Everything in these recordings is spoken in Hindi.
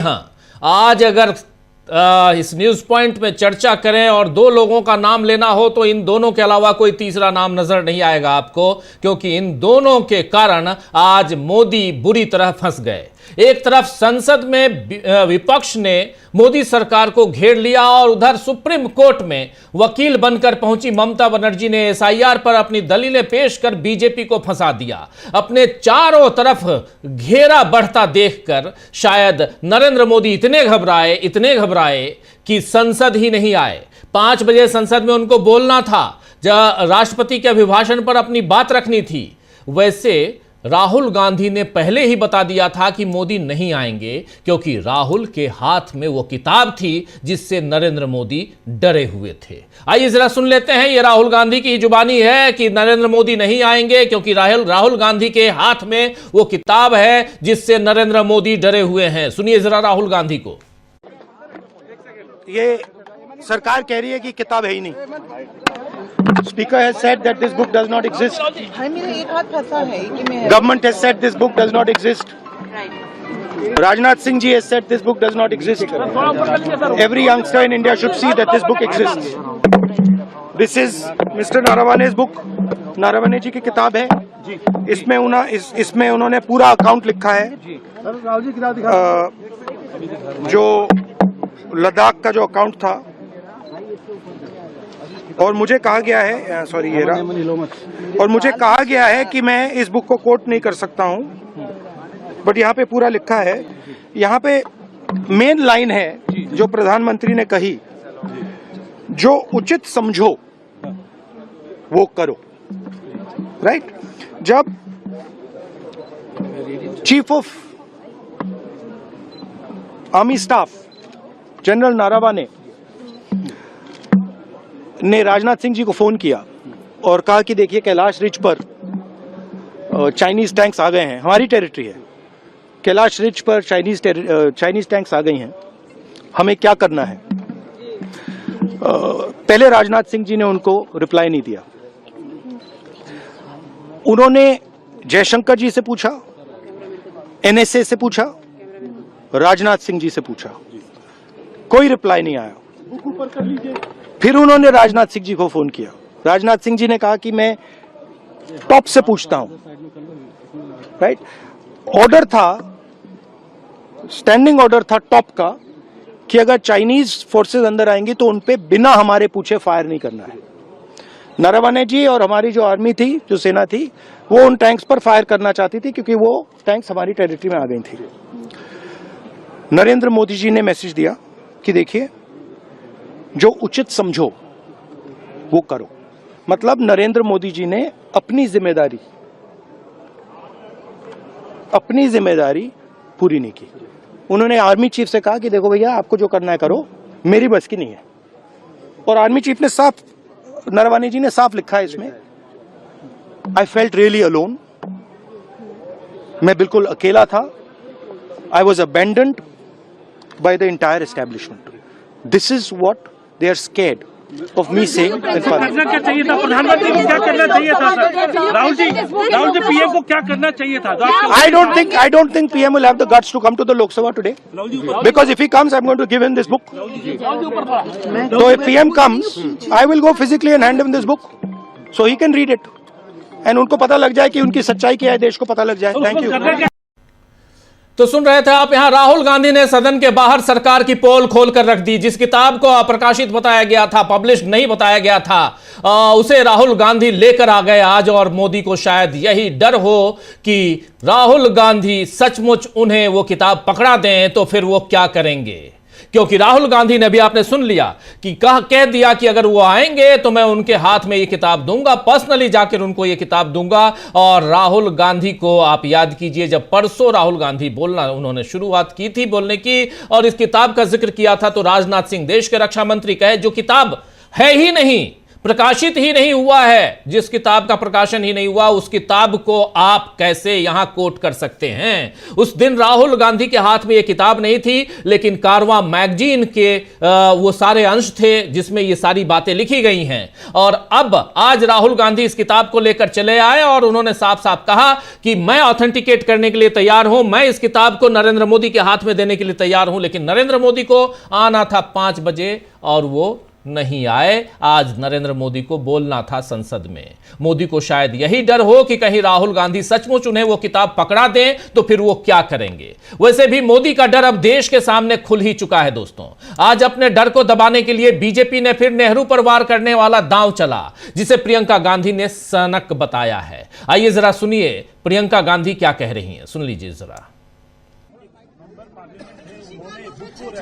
हाँ, आज अगर इस न्यूज पॉइंट में चर्चा करें और दो लोगों का नाम लेना हो तो इन दोनों के अलावा कोई तीसरा नाम नजर नहीं आएगा आपको, क्योंकि इन दोनों के कारण आज मोदी बुरी तरह फंस गए। एक तरफ संसद में विपक्ष ने मोदी सरकार को घेर लिया और उधर सुप्रीम कोर्ट में वकील बनकर पहुंची ममता बनर्जी ने एसआईआर पर अपनी दलीलें पेश कर बीजेपी को फंसा दिया। अपने चारों तरफ घेरा बढ़ता देखकर शायद नरेंद्र मोदी इतने घबराए कि संसद ही नहीं आए। 5 बजे संसद में उनको बोलना था, राष्ट्रपति के अभिभाषण पर अपनी बात रखनी थी। वैसे राहुल गांधी ने पहले ही बता दिया था कि मोदी नहीं आएंगे, क्योंकि राहुल के हाथ में वो किताब थी जिससे नरेंद्र मोदी डरे हुए थे। आइए जरा सुन लेते हैं, ये राहुल गांधी की जुबानी है कि नरेंद्र मोदी नहीं आएंगे क्योंकि राहुल गांधी के हाथ में वो किताब है जिससे नरेंद्र मोदी डरे हुए हैं। सुनिए जरा राहुल गांधी को। ये सरकार कह रही है कि किताब है ही नहीं। Speaker has said that this book does not exist. Government has said this book does not exist. Rajnath Singh ji has said this book does not exist. Every youngster in India should see that this book exists. This is Mr. Narawane's book. Naravane जी की किताब है। इसमें उन्होंने पूरा अकाउंट लिखा है। जो लद्दाख का जो अकाउंट था, और मुझे कहा गया है और मुझे कहा गया है कि मैं इस बुक को कोट नहीं कर सकता हूं, बट यहाँ पे पूरा लिखा है। यहाँ पे मेन लाइन है जो प्रधानमंत्री ने कही, जो उचित समझो वो करो। राइट? जब chief of army staff general Naravane ने राजनाथ सिंह जी को फोन किया और कहा कि देखिए कैलाश रिज पर चाइनीज टैंक्स आ गए हैं, हमारी टेरिटरी है, कैलाश रिज पर चाइनीज टैंक्स आ गई हैं, हमें क्या करना है। पहले राजनाथ सिंह जी ने उनको रिप्लाई नहीं दिया। उन्होंने जयशंकर जी से पूछा, एनएसए से पूछा, राजनाथ सिंह जी से पूछा, कोई रिप्लाई नहीं आया। फिर उन्होंने राजनाथ सिंह जी को फोन किया। राजनाथ सिंह जी ने कहा कि मैं टॉप से पूछता हूं। राइट? ऑर्डर था, स्टैंडिंग ऑर्डर था टॉप का कि अगर चाइनीज फोर्सेस अंदर आएंगी तो उनपे बिना हमारे पूछे फायर नहीं करना है। नरवणे जी और हमारी जो आर्मी थी, जो सेना थी, वो उन टैंक्स पर फायर करना चाहती थी क्योंकि वो टैंक्स हमारी टेरिटरी में आ गई थी। नरेंद्र मोदी जी ने मैसेज दिया कि देखिए, जो उचित समझो वो करो। मतलब नरेंद्र मोदी जी ने अपनी जिम्मेदारी पूरी नहीं की। उन्होंने आर्मी चीफ से कहा कि देखो भैया, आपको जो करना है करो, मेरी बस की नहीं है। और आर्मी चीफ ने साफ, नरवाने जी ने साफ लिखा है इसमें, आई फेल्ट रियली अलोन। मैं बिल्कुल अकेला था। I was abandoned by the entire establishment. This is what they are scared of me saying that करना क्या चाहिए था? प्रधानमंत्री को क्या करना चाहिए था सर? राहुल जी पीएम को क्या करना चाहिए था? I don't think PM will have the guts to come to the Lok Sabha today, because if he comes I'm going to give him this book. So if PM comes, I will go physically and hand him this book so he can read it and उनको पता लग जाए कि उनकी सच्चाई क्या है, देश को पता लग जाए। Thank you. तो सुन रहे थे आप, यहां राहुल गांधी ने सदन के बाहर सरकार की पोल खोल कर रख दी। जिस किताब को अप्रकाशित बताया गया था, पब्लिश नहीं बताया गया था, उसे राहुल गांधी लेकर आ गए आज। और मोदी को शायद यही डर हो कि राहुल गांधी सचमुच उन्हें वो किताब पकड़ा दें तो फिर वो क्या करेंगे। क्योंकि राहुल गांधी ने भी, आपने सुन लिया कि कह दिया कि अगर वो आएंगे तो मैं उनके हाथ में ये किताब दूंगा, पर्सनली जाकर उनको ये किताब दूंगा। और राहुल गांधी को आप याद कीजिए, जब परसों राहुल गांधी बोलना उन्होंने शुरुआत की थी बोलने की और इस किताब का जिक्र किया था, तो राजनाथ सिंह देश के रक्षा मंत्री कहे जो किताब है ही नहीं, प्रकाशित ही नहीं हुआ है, जिस किताब का प्रकाशन ही नहीं हुआ उस किताब को आप कैसे यहां कोट कर सकते हैं? उस दिन राहुल गांधी के हाथ में यह किताब नहीं थी, लेकिन कारवां मैगजीन के वो सारे अंश थे जिसमें ये सारी बातें लिखी गई हैं। और अब आज राहुल गांधी इस किताब को लेकर चले आए और उन्होंने साफ साफ कहा कि मैं ऑथेंटिकेट करने के लिए तैयार हूं, मैं इस किताब को नरेंद्र मोदी के हाथ में देने के लिए तैयार हूं। लेकिन नरेंद्र मोदी को आना था 5 बजे और वो नहीं आए। आज नरेंद्र मोदी को बोलना था संसद में। मोदी को शायद यही डर हो कि कहीं राहुल गांधी सचमुच उन्हें वो किताब पकड़ा दें तो फिर वो क्या करेंगे। वैसे भी मोदी का डर अब देश के सामने खुल ही चुका है दोस्तों। आज अपने डर को दबाने के लिए बीजेपी ने फिर नेहरू पर वार करने वाला दांव चला, जिसे प्रियंका गांधी ने सनक बताया है। आइए जरा सुनिए प्रियंका गांधी क्या कह रही हैं, सुन लीजिए जरा।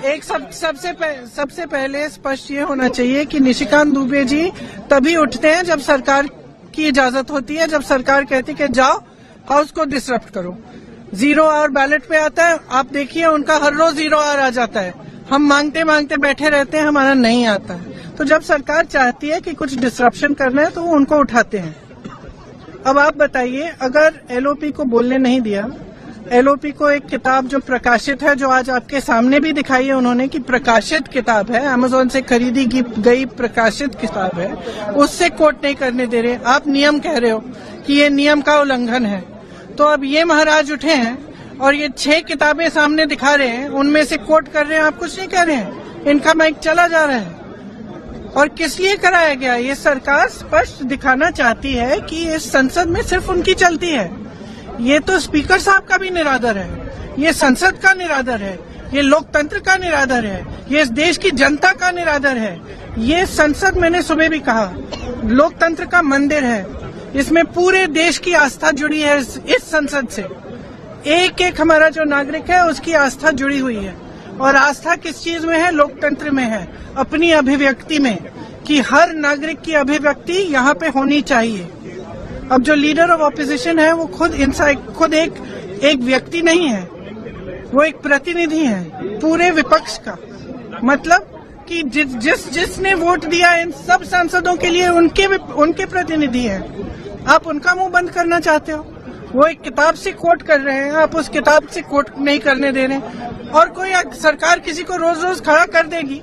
एक सबसे पहले स्पष्ट ये होना चाहिए कि निशिकांत दुबे जी तभी उठते हैं जब सरकार की इजाजत होती है, जब सरकार कहती है कि जाओ हाउस को डिसरप्ट करो। 0 आवर बैलेट पे आता है, आप देखिए उनका हर रोज 0 आवर आ जाता है। हम मांगते मांगते बैठे रहते हैं, हमारा नहीं आता है। तो जब सरकार चाहती है कि कुछ डिसरप्शन करना है तो वो उनको उठाते हैं। अब आप बताइए, अगर एलओपी को बोलने नहीं दिया, एलओपी को एक किताब जो प्रकाशित है, जो आज आपके सामने भी दिखाई है उन्होंने कि प्रकाशित किताब है, अमेज़न से खरीदी गई प्रकाशित किताब है, उससे कोट नहीं करने दे रहे। आप नियम कह रहे हो कि ये नियम का उल्लंघन है। तो अब ये महाराज उठे हैं और ये 6 किताबें सामने दिखा रहे हैं, उनमें से कोट कर रहे हैं, आप कुछ नहीं कर रहे हैं। इनका माइक चला जा रहा है। और किस लिए कराया गया? ये सरकार स्पष्ट दिखाना चाहती है कि इस संसद में सिर्फ उनकी चलती है। ये तो स्पीकर साहब का भी निरादर है, ये संसद का निरादर है, ये लोकतंत्र का निरादर है, ये इस देश की जनता का निरादर है। ये संसद, मैंने सुबह भी कहा, लोकतंत्र का मंदिर है। इसमें पूरे देश की आस्था जुड़ी है। इस संसद से एक एक हमारा जो नागरिक है उसकी आस्था जुड़ी हुई है। और आस्था किस चीज में है? लोकतंत्र में है, अपनी अभिव्यक्ति में, कि हर नागरिक की अभिव्यक्ति यहाँ पे होनी चाहिए। अब जो लीडर ऑफ ऑपोजिशन है वो खुद एक व्यक्ति नहीं है, वो एक प्रतिनिधि है पूरे विपक्ष का। मतलब कि जिसने वोट दिया इन सब सांसदों के लिए उनके प्रतिनिधि हैं। आप उनका मुंह बंद करना चाहते हो। वो एक किताब से कोट कर रहे हैं, आप उस किताब से कोट नहीं करने दे रहे। और कोई सरकार किसी को रोज रोज खड़ा कर देगी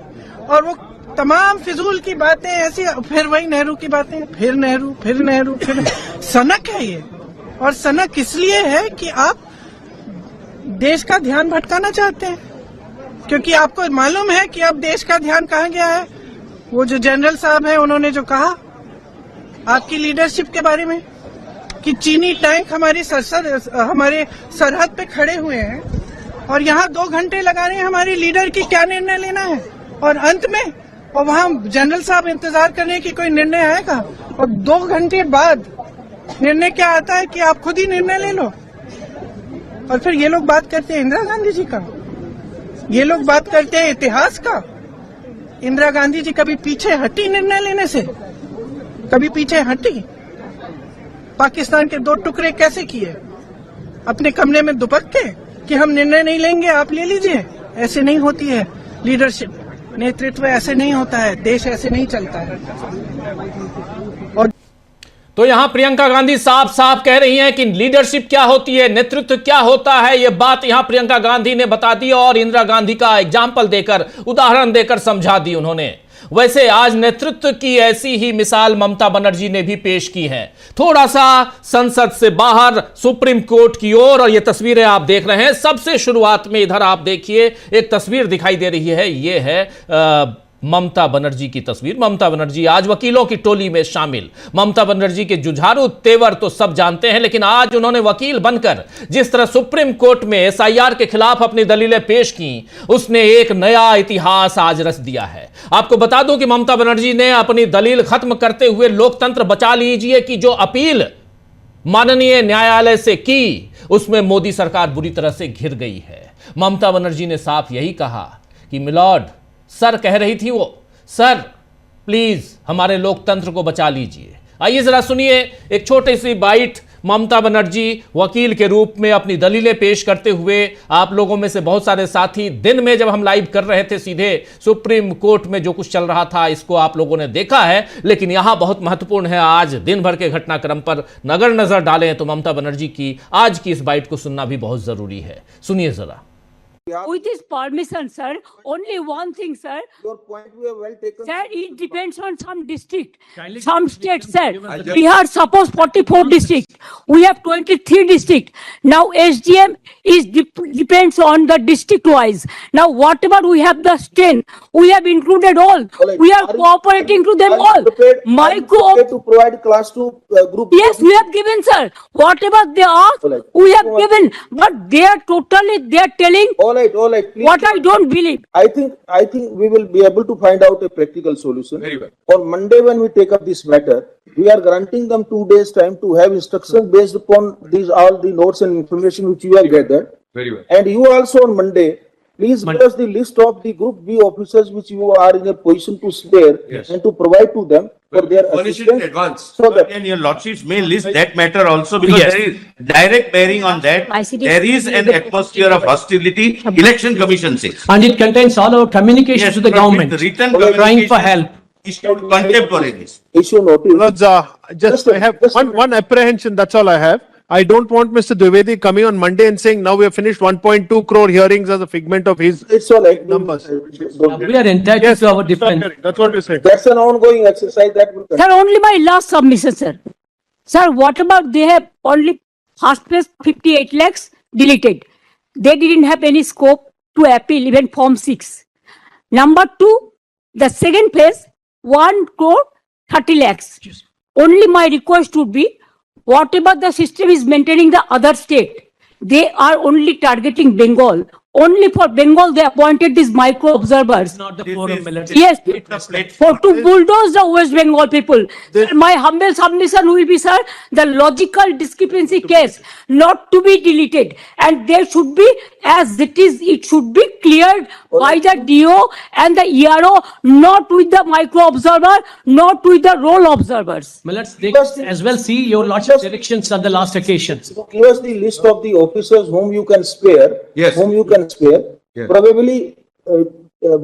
और वो तमाम फिजूल की बातें ऐसी, फिर वही नेहरू की बातें, फिर नेहरू। सनक है ये। और सनक इसलिए है कि आप देश का ध्यान भटकाना चाहते हैं, क्योंकि आपको मालूम है कि अब देश का ध्यान कहाँ गया है। वो जो जनरल साहब है उन्होंने जो कहा आपकी लीडरशिप के बारे में कि चीनी टैंक हमारे सरहद पे खड़े हुए हैं और यहाँ 2 घंटे लगा रहे हैं हमारे लीडर की क्या निर्णय लेना है। और अंत में और वहाँ जनरल साहब इंतजार कर रहे हैं कि कोई निर्णय आएगा, और 2 घंटे बाद निर्णय क्या आता है कि आप खुद ही निर्णय ले लो। और फिर ये लोग बात करते हैं इंदिरा गांधी जी का, ये लोग बात करते हैं इतिहास का। इंदिरा गांधी जी कभी पीछे हटी निर्णय लेने से? कभी पीछे हटी? पाकिस्तान के 2 टुकड़े कैसे किए? अपने कमरे में दुबक के कि हम निर्णय नहीं लेंगे, आप ले लीजिए। ऐसे नहीं होती है लीडरशिप, नेतृत्व ऐसे नहीं होता है, देश ऐसे नहीं चलता है। और तो यहां प्रियंका गांधी साफ साफ कह रही हैं कि लीडरशिप क्या होती है, नेतृत्व क्या होता है। यह बात यहां प्रियंका गांधी ने बता दी और इंदिरा गांधी का एग्जाम्पल देकर, उदाहरण देकर समझा दी उन्होंने। वैसे आज नेतृत्व की ऐसी ही मिसाल ममता बनर्जी ने भी पेश की है। थोड़ा सा संसद से बाहर सुप्रीम कोर्ट की ओर, और ये तस्वीरें आप देख रहे हैं। सबसे शुरुआत में इधर आप देखिए एक तस्वीर दिखाई दे रही है, ये है ममता बनर्जी की तस्वीर। ममता बनर्जी आज वकीलों की टोली में शामिल। ममता बनर्जी के जुझारू तेवर तो सब जानते हैं, लेकिन आज उन्होंने वकील बनकर जिस तरह सुप्रीम कोर्ट में एसआईआर के खिलाफ अपनी दलीलें पेश की, उसने एक नया इतिहास आज रच दिया है। आपको बता दूं कि ममता बनर्जी ने अपनी दलील खत्म करते हुए लोकतंत्र बचा लीजिए की जो अपील माननीय न्यायालय से की, उसमें मोदी सरकार बुरी तरह से घिर गई है। ममता बनर्जी ने साफ यही कहा कि मिलॉर्ड, सर कह रही थी वो, सर प्लीज हमारे लोकतंत्र को बचा लीजिए। आइए जरा सुनिए एक छोटी सी बाइट ममता बनर्जी वकील के रूप में अपनी दलीलें पेश करते हुए, आप लोगों में से बहुत सारे साथी दिन में जब हम लाइव कर रहे थे सीधे सुप्रीम कोर्ट में जो कुछ चल रहा था इसको आप लोगों ने देखा है, लेकिन यहां बहुत महत्वपूर्ण है आज दिन भर के घटनाक्रम पर अगर नजर डालें तो ममता बनर्जी की आज की इस बाइट को सुनना भी बहुत जरूरी है। सुनिए जरा। With his permission, sir, only one thing, sir. Your point we have well taken. Sir, it depends on some district, some state, sir. We have suppose 44 district. We have 23 district. Now SDM is depends on the district wise. Now whatever we have the strength, we have included all. Alright. We are cooperating to them Are all. you prepared- are you Micro. prepared to provide class to group? Yes, we have given, sir. Whatever they ask, Alright. we have given. But they are telling All right, please. what I don't believe. I think we will be able to find out a practical solution. Very well. On Monday when we take up this matter, we are granting them 2 days time to have instructions based upon these all the notes and information which you have gathered. Very well. And you also on Monday, please give us the list of the Group B officers which you are in a position to spare Yes. and to provide to them for their Furnish it in assistance. advance. So that And your lordships may list that matter also because Yes. there is direct bearing on that. ICT. There is an atmosphere of hostility, Election Commission says. And it contains all our communication to the but with government, written trying for communication help. issued contemporaneous. issue notice. Manoj, just I have one apprehension, that's all I have. I don't want Mr. Dwivedi coming on Monday and saying now we have finished 1.2 crore hearings as a figment of his. It's all right. Numbers. We are entitled to our defense. Correct, that's what you said. That's an ongoing exercise that will continue. Sir, only my last submission, sir. Sir, what about they have only first phase 58 lakhs deleted. They didn't have any scope to appeal even Form 6. Number 2, the second phase, 1 crore 30 lakhs. Only my request would be, whatever the system is maintaining the other state, they are only targeting Bengal. Only for Bengal they appointed these micro observers. Not the This forum, is- military. Yes, Plate- for to bulldoze the West Bengal people. Sir, my humble submission will be, sir, the logical discrepancy case not to be deleted, and there should be, as it is, it should be cleared by the DO and the ERO, not with the micro observer, not with the role observers. Well, they as well see your lordship's directions on the last occasions. So give us the list of the officers whom you can spare. Yes. Whom you can spare. Yes. Probably,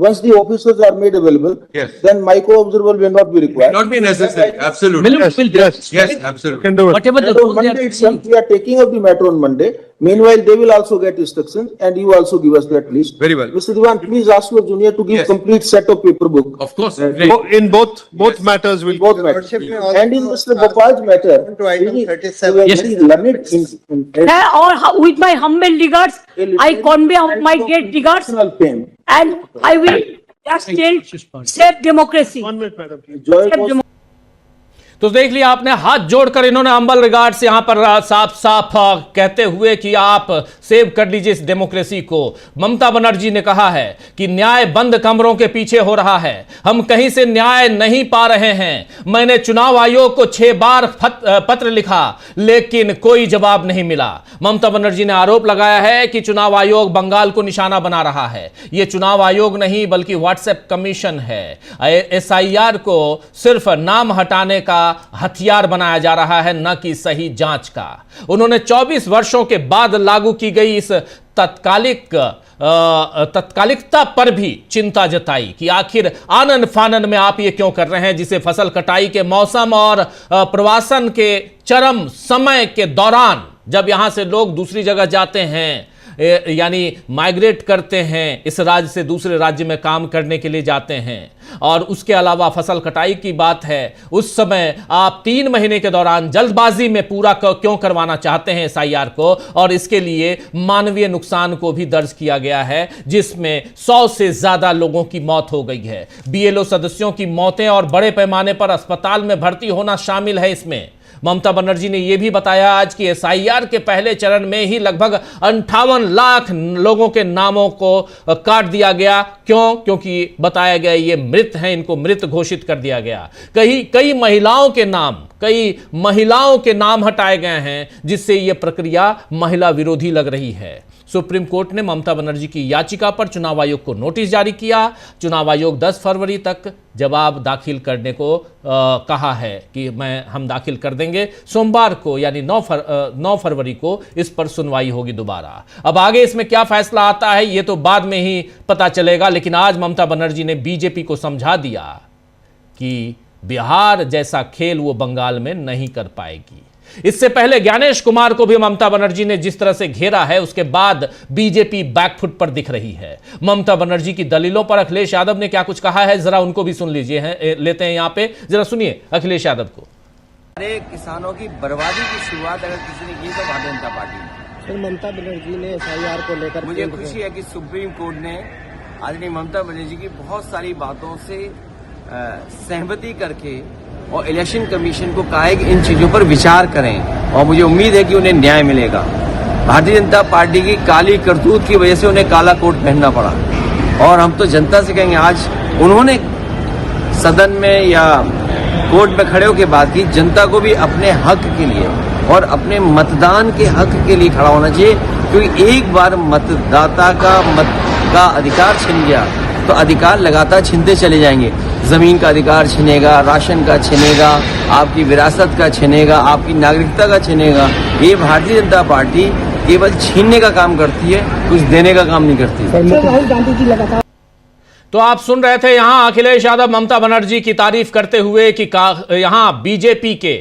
once the officers are made available. Yes. Then micro observer will not be required. Not be necessary, absolutely. Will Yes, will yes. Yes, absolutely. Can do it. whatever the And on role they Monday are itself, we are taking up the matter on Monday. Meanwhile, they will also get instructions and you also give us that list. Very well. Mr. Diwan, please ask your junior to give Yes. complete set of paper book. Of course. In both matters will. Both matters. And in Mr. Gopal's matter, to item he- 37. he was Yes. very learned in Sir, with my humble regards, I convey my great regards, personal fame. and I will just tell, save democracy. 1 minute, madam. Joy Save was democracy. तो देख लिया आपने, हाथ जोड़कर इन्होंने अंबल रिगार्ड्स यहां पर साफ साफ कहते हुए कि आप सेव कर लीजिए इस डेमोक्रेसी को। ममता बनर्जी ने कहा है कि न्याय बंद कमरों के पीछे हो रहा है, हम कहीं से न्याय नहीं पा रहे हैं। मैंने चुनाव आयोग को 6 बार पत्र लिखा लेकिन कोई जवाब नहीं मिला। ममता बनर्जी ने आरोप लगाया है कि चुनाव आयोग बंगाल को निशाना बना रहा है। यह चुनाव आयोग नहीं बल्कि व्हाट्सएप कमीशन है। SIR को सिर्फ नाम हटाने का हथियार बनाया जा रहा है, न कि सही जांच का। उन्होंने 24 वर्षों के बाद लागू की गई इस तत्कालिकता पर भी चिंता जताई कि आखिर आनन फानन में आप ये क्यों कर रहे हैं, जिसे फसल कटाई के मौसम और प्रवासन के चरम समय के दौरान जब यहां से लोग दूसरी जगह जाते हैं, यानी माइग्रेट करते हैं, इस राज्य से दूसरे राज्य में काम करने के लिए जाते हैं, और उसके अलावा फसल कटाई की बात है, उस समय आप 3 महीने के दौरान जल्दबाजी में पूरा क्यों करवाना चाहते हैं SIR को। और इसके लिए मानवीय नुकसान को भी दर्ज किया गया है, जिसमें 100 से ज्यादा लोगों की मौत हो गई है। BLO सदस्यों की मौतें और बड़े पैमाने पर अस्पताल में भर्ती होना शामिल है इसमें। ममता बनर्जी ने यह भी बताया आज कि SIR के पहले चरण में ही लगभग 58 लाख लोगों के नामों को काट दिया गया। क्यों? क्योंकि बताया गया ये मृत हैं, इनको मृत घोषित कर दिया गया। कई महिलाओं के नाम हटाए गए हैं, जिससे यह प्रक्रिया महिला विरोधी लग रही है। सुप्रीम कोर्ट ने ममता बनर्जी की याचिका पर चुनाव आयोग को नोटिस जारी किया। चुनाव आयोग 10 फरवरी तक जवाब दाखिल करने को कहा है कि हम दाखिल कर देंगे। सोमवार को यानी 9 फरवरी को इस पर सुनवाई होगी दोबारा। अब आगे इसमें क्या फैसला आता है ये तो बाद में ही पता चलेगा, लेकिन आज ममता बनर्जी ने बीजेपी को समझा दिया कि बिहार जैसा खेल वो बंगाल में नहीं कर पाएगी। इससे पहले ज्ञानेश कुमार को भी ममता बनर्जी ने जिस तरह से घेरा है, उसके बाद बीजेपी बैकफुट पर दिख रही है। ममता बनर्जी की दलीलों पर अखिलेश यादव ने क्या कुछ कहा है, जरा उनको भी सुन लीजिए। लेते हैं यहां पे, जरा सुनिए अखिलेश यादव को। अरे किसानों की बर्बादी की शुरुआत अगर किसी ने की तो भारतीय जनता पार्टी ने। सर, ममता बनर्जी ने SIR को लेकर मुझे खुशी है कि सुप्रीम कोर्ट ने आदरणीय ममता बनर्जी की बहुत सारी बातों से सहमति करके और इलेक्शन कमीशन को कहा है कि इन चीजों पर विचार करें, और मुझे उम्मीद है कि उन्हें न्याय मिलेगा। भारतीय जनता पार्टी की काली करतूत की वजह से उन्हें काला कोट पहनना पड़ा, और हम तो जनता से कहेंगे, आज उन्होंने सदन में या कोर्ट में खड़े होकर बात की। जनता को भी अपने हक के लिए और अपने मतदान के हक के लिए खड़ा होना चाहिए, क्योंकि एक बार मतदाता का मत का अधिकार छिन गया तो अधिकार लगातार छिनते चले जाएंगे। जमीन का अधिकार छिनेगा, राशन का छिनेगा, आपकी विरासत का छिनेगा, आपकी नागरिकता का छिनेगा। ये भारतीय जनता पार्टी केवल छीनने का काम करती है, कुछ देने का काम नहीं करती। राहुल गांधी जी लगातार तो आप सुन रहे थे यहां अखिलेश यादव ममता बनर्जी की तारीफ करते हुए कि यहां बीजेपी के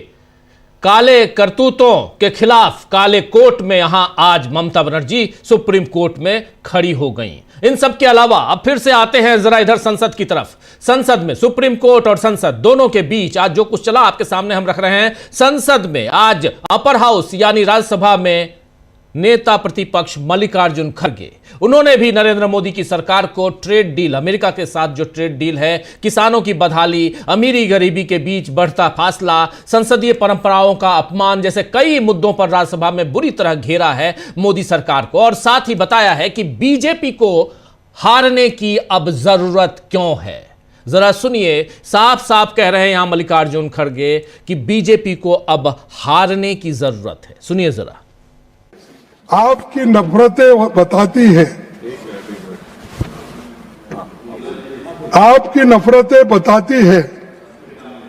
काले करतूतों के खिलाफ काले कोर्ट में यहां आज ममता बनर्जी सुप्रीम कोर्ट में खड़ी हो गई। इन सब के अलावा अब फिर से आते हैं जरा इधर संसद की तरफ। संसद में सुप्रीम कोर्ट और संसद दोनों के बीच आज जो कुछ चला आपके सामने हम रख रहे हैं। संसद में आज अपर हाउस यानी राज्यसभा में नेता प्रतिपक्ष मल्लिकार्जुन खड़गे, उन्होंने भी नरेंद्र मोदी की सरकार को ट्रेड डील, अमेरिका के साथ जो ट्रेड डील है, किसानों की बदहाली, अमीरी गरीबी के बीच बढ़ता फासला, संसदीय परंपराओं का अपमान जैसे कई मुद्दों पर राज्यसभा में बुरी तरह घेरा है मोदी सरकार को, और साथ ही बताया है कि बीजेपी को हारने की अब जरूरत क्यों है। जरा सुनिए, साफ साफ कह रहे हैं यहां मल्लिकार्जुन खड़गे कि बीजेपी को अब हारने की जरूरत है। सुनिए जरा। आपकी नफरतें बताती है, आपकी नफरतें बताती है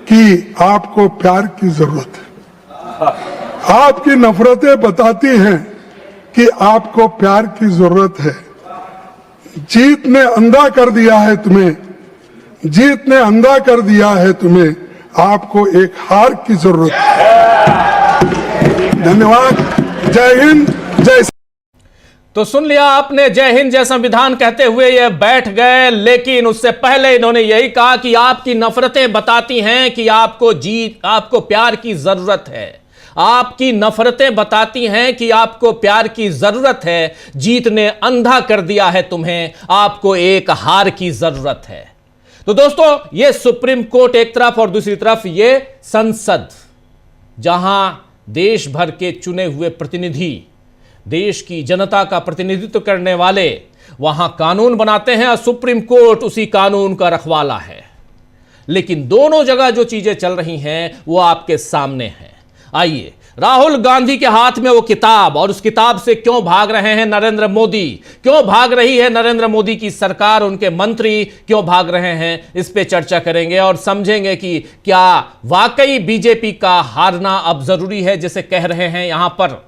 कि आपको प्यार की जरूरत है। आपकी नफरतें बताती हैं कि आपको प्यार की जरूरत है। जीत ने अंधा कर दिया है तुम्हें, जीत ने अंधा कर दिया है तुम्हें, आपको एक हार की जरूरत है। धन्यवाद। जय हिंद, जय। तो सुन लिया आपने, जय हिंद जय संविधान कहते हुए ये बैठ गए, लेकिन उससे पहले इन्होंने यही कहा कि आपकी नफरतें बताती हैं कि आपको प्यार की जरूरत है। आपकी नफरतें बताती हैं कि आपको प्यार की जरूरत है। जीत ने अंधा कर दिया है तुम्हें, आपको एक हार की जरूरत है। तो दोस्तों, ये सुप्रीम कोर्ट एक तरफ और दूसरी तरफ ये संसद, जहां देश भर के चुने हुए प्रतिनिधि, देश की जनता का प्रतिनिधित्व करने वाले वहां कानून बनाते हैं और सुप्रीम कोर्ट उसी कानून का रखवाला है। लेकिन दोनों जगह जो चीजें चल रही हैं वो आपके सामने हैं। आइए, राहुल गांधी के हाथ में वो किताब, और उस किताब से क्यों भाग रहे हैं नरेंद्र मोदी, क्यों भाग रही है नरेंद्र मोदी की सरकार, उनके मंत्री क्यों भाग रहे हैं, इस पे चर्चा करेंगे और समझेंगे कि क्या वाकई बीजेपी का हारना अब जरूरी है, जैसे कह रहे हैं यहां पर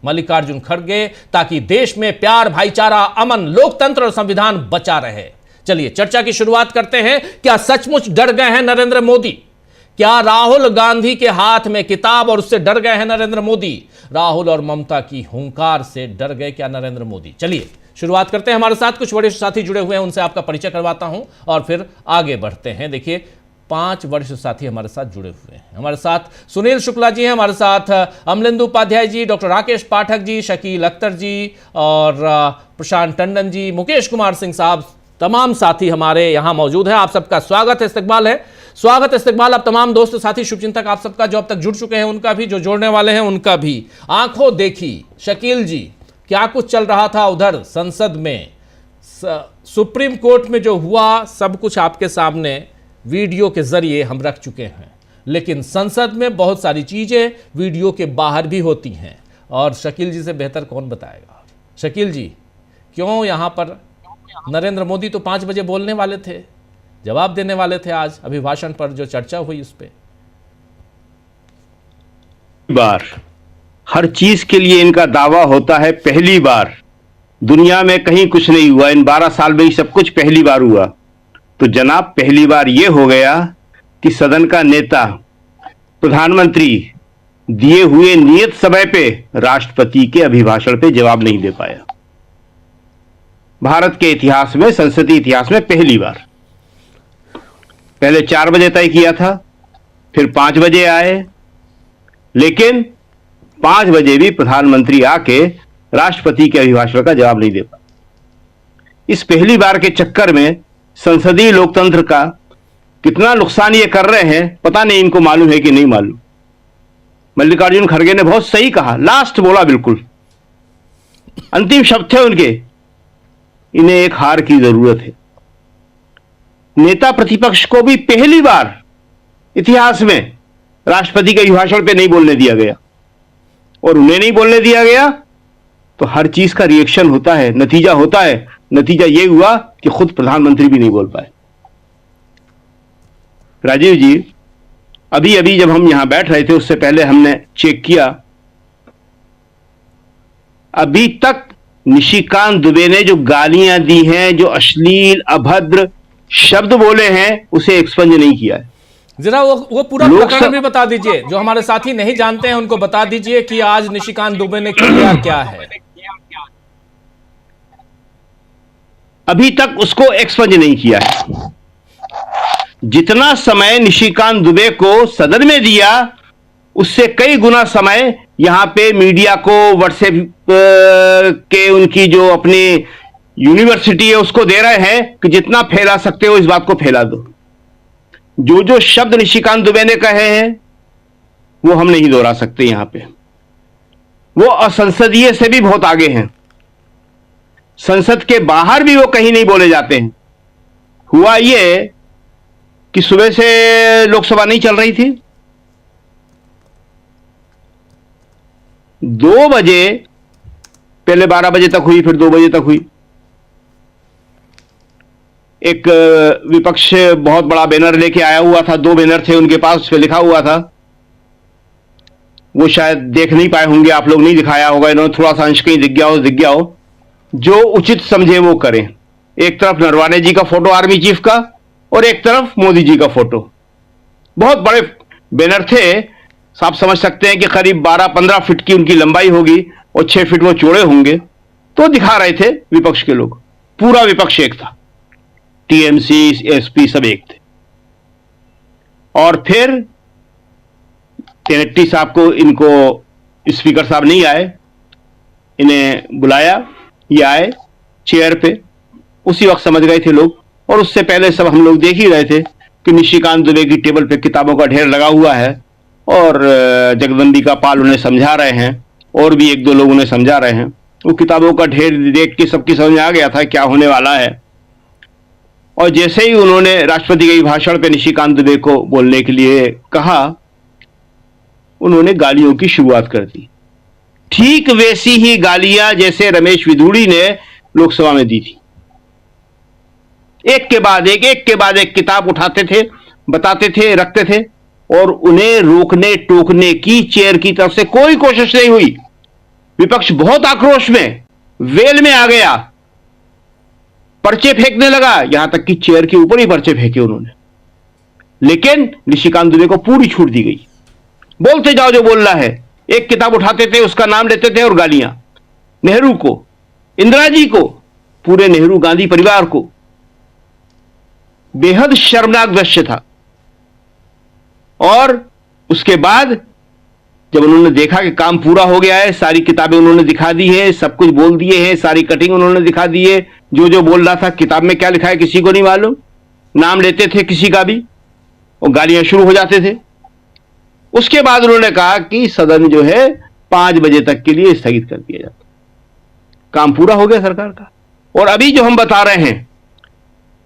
मल्लिकार्जुन खड़गे, ताकि देश में प्यार, भाईचारा, अमन, लोकतंत्र और संविधान बचा रहे। चलिए चर्चा की शुरुआत करते हैं। क्या सचमुच डर गए हैं नरेंद्र मोदी? क्या राहुल गांधी के हाथ में किताब और उससे डर गए हैं नरेंद्र मोदी? राहुल और ममता की हुंकार से डर गए क्या नरेंद्र मोदी? चलिए शुरुआत करते हैं। हमारे साथ कुछ वरिष्ठ साथी जुड़े हुए हैं, उनसे आपका परिचय करवाता हूं और फिर आगे बढ़ते हैं। देखिए, 5 वरिष्ठ साथी हमारे साथ जुड़े हुए हैं। हमारे साथ सुनील शुक्ला जी हैं, हमारे साथ अमलेंदु उपाध्याय जी, डॉक्टर राकेश पाठक जी, शकील अख्तर जी और प्रशांत टंडन जी, मुकेश कुमार सिंह साहब, तमाम साथी हमारे यहाँ मौजूद हैं। आप सबका स्वागत, इस्तकबाल है। स्वागत, इस्तकबाल आप तमाम दोस्त साथी शुभचिंतक आप सबका, जो अब तक जुड़ चुके हैं उनका भी, जो जोड़ने वाले हैं उनका भी। आंखों देखी, शकील जी, क्या कुछ चल रहा था उधर संसद में? सुप्रीम कोर्ट में जो हुआ सब कुछ आपके सामने वीडियो के जरिए हम रख चुके हैं, लेकिन संसद में बहुत सारी चीजें वीडियो के बाहर भी होती हैं, और शकील जी से बेहतर कौन बताएगा। शकील जी, क्यों यहाँ पर नरेंद्र मोदी तो 5 बजे बोलने वाले थे, जवाब देने वाले थे आज अभिभाषण पर जो चर्चा हुई उस पर। बार हर चीज के लिए इनका दावा होता है पहली बार, दुनिया में कहीं कुछ नहीं हुआ, इन 12 साल में ही सब कुछ पहली बार हुआ। तो जनाब पहली बार यह हो गया कि सदन का नेता प्रधानमंत्री दिए हुए नियत समय पे राष्ट्रपति के अभिभाषण पे जवाब नहीं दे पाया। भारत के इतिहास में, संसदीय इतिहास में पहली बार। पहले 4 बजे तय किया था, फिर 5 बजे आए, लेकिन 5 बजे भी प्रधानमंत्री आके राष्ट्रपति के अभिभाषण का जवाब नहीं दे पाए। इस पहली बार के चक्कर में संसदीय लोकतंत्र का कितना नुकसान ये कर रहे हैं पता नहीं इनको मालूम है कि नहीं मालूम। मल्लिकार्जुन खड़गे ने बहुत सही कहा, लास्ट बोला, बिल्कुल अंतिम शब्द थे उनके, इन्हें एक हार की जरूरत है। नेता प्रतिपक्ष को भी पहली बार इतिहास में राष्ट्रपति के अभिभाषण पे नहीं बोलने दिया गया, और उन्हें नहीं बोलने दिया गया तो हर चीज का रिएक्शन होता है, नतीजा होता है। नतीजा यह हुआ कि खुद प्रधानमंत्री भी नहीं बोल पाए। राजीव जी, अभी अभी जब हम यहां बैठ रहे थे उससे पहले हमने चेक किया, अभी तक निशिकांत दुबे ने जो गालियां दी हैं, जो अश्लील अभद्र शब्द बोले हैं, उसे एक्सपंज नहीं किया है। जरा वो पूरा प्रकरण भी बता दीजिए, जो हमारे साथी नहीं जानते हैं उनको बता दीजिए कि आज निशिकांत दुबे ने किया क्या है। अभी तक उसको एक्सपंज नहीं किया है। जितना समय निशिकांत दुबे को सदन में दिया उससे कई गुना समय यहां पे मीडिया को, व्हाट्सएप के उनकी जो अपनी यूनिवर्सिटी है उसको दे रहे हैं कि जितना फैला सकते हो इस बात को फैला दो। जो जो शब्द निशिकांत दुबे ने कहे हैं वो हम नहीं दोहरा सकते यहां पे। वो असंसदीय से भी बहुत आगे हैं, संसद के बाहर भी वो कहीं नहीं बोले जाते हैं। हुआ ये कि सुबह से लोकसभा नहीं चल रही थी, 2 बजे, पहले 12 बजे तक हुई, फिर 2 बजे तक हुई। एक विपक्ष बहुत बड़ा बैनर लेके आया हुआ था, 2 बैनर थे उनके पास, उस पर लिखा हुआ था, वो शायद देख नहीं पाए होंगे, आप लोग नहीं दिखाया होगा, इन्होंने थोड़ा सा अंश कहीं दिख गया हो। जो उचित समझे वो करें। एक तरफ नरवाने जी का फोटो आर्मी चीफ का, और एक तरफ मोदी जी का फोटो। बहुत बड़े बैनर थे, आप समझ सकते हैं कि करीब 12-15 फीट की उनकी लंबाई होगी और 6 फीट वो चौड़े होंगे। तो दिखा रहे थे विपक्ष के लोग, पूरा विपक्ष एक था, टीएमसी, एसपी सब एक थे। और फिर तेनेट्टी साहब को, इनको स्पीकर साहब नहीं आए, इन्हें बुलाया, ये आए चेयर पे, उसी वक्त समझ गए थे लोग। और उससे पहले सब हम लोग देख ही रहे थे कि निशिकांत दुबे की टेबल पे किताबों का ढेर लगा हुआ है, और जगदम्बिका पाल उन्हें समझा रहे हैं, और भी 1-2 लोग उन्हें समझा रहे हैं। वो किताबों का ढेर देख के सबकी समझ में आ गया था क्या होने वाला है। और जैसे ही उन्होंने राष्ट्रपति के भाषण पे निशिकांत दुबे को बोलने के लिए कहा, उन्होंने गालियों की शुरुआत कर दी। ठीक वैसी ही गालियां जैसे रमेश विधुड़ी ने लोकसभा में दी थी। एक के बाद एक किताब उठाते थे, बताते थे, रखते थे, और उन्हें रोकने टोकने की चेयर की तरफ से कोई कोशिश नहीं हुई। विपक्ष बहुत आक्रोश में, वेल में आ गया, पर्चे फेंकने लगा, यहां तक कि चेयर के ऊपर ही पर्चे फेंके उन्होंने। लेकिन निशिकांत दुबे को पूरी छूट दी गई, बोलते जाओ जो बोलना है। एक किताब उठाते थे, उसका नाम लेते थे, और गालियां नेहरू को, इंदिरा जी को, पूरे नेहरू गांधी परिवार को। बेहद शर्मनाक दृश्य था। और उसके बाद जब उन्होंने देखा कि काम पूरा हो गया है, सारी किताबें उन्होंने दिखा दी है, सब कुछ बोल दिए हैं, सारी कटिंग उन्होंने दिखा दी है, जो जो बोल रहा था, किताब में क्या लिखा है किसी को नहीं मालूम, नाम लेते थे किसी का भी, और गालियां शुरू हो जाते थे। उसके बाद उन्होंने कहा कि सदन जो है 5 बजे तक के लिए स्थगित कर दिया जाता। काम पूरा हो गया सरकार का। और अभी जो हम बता रहे हैं,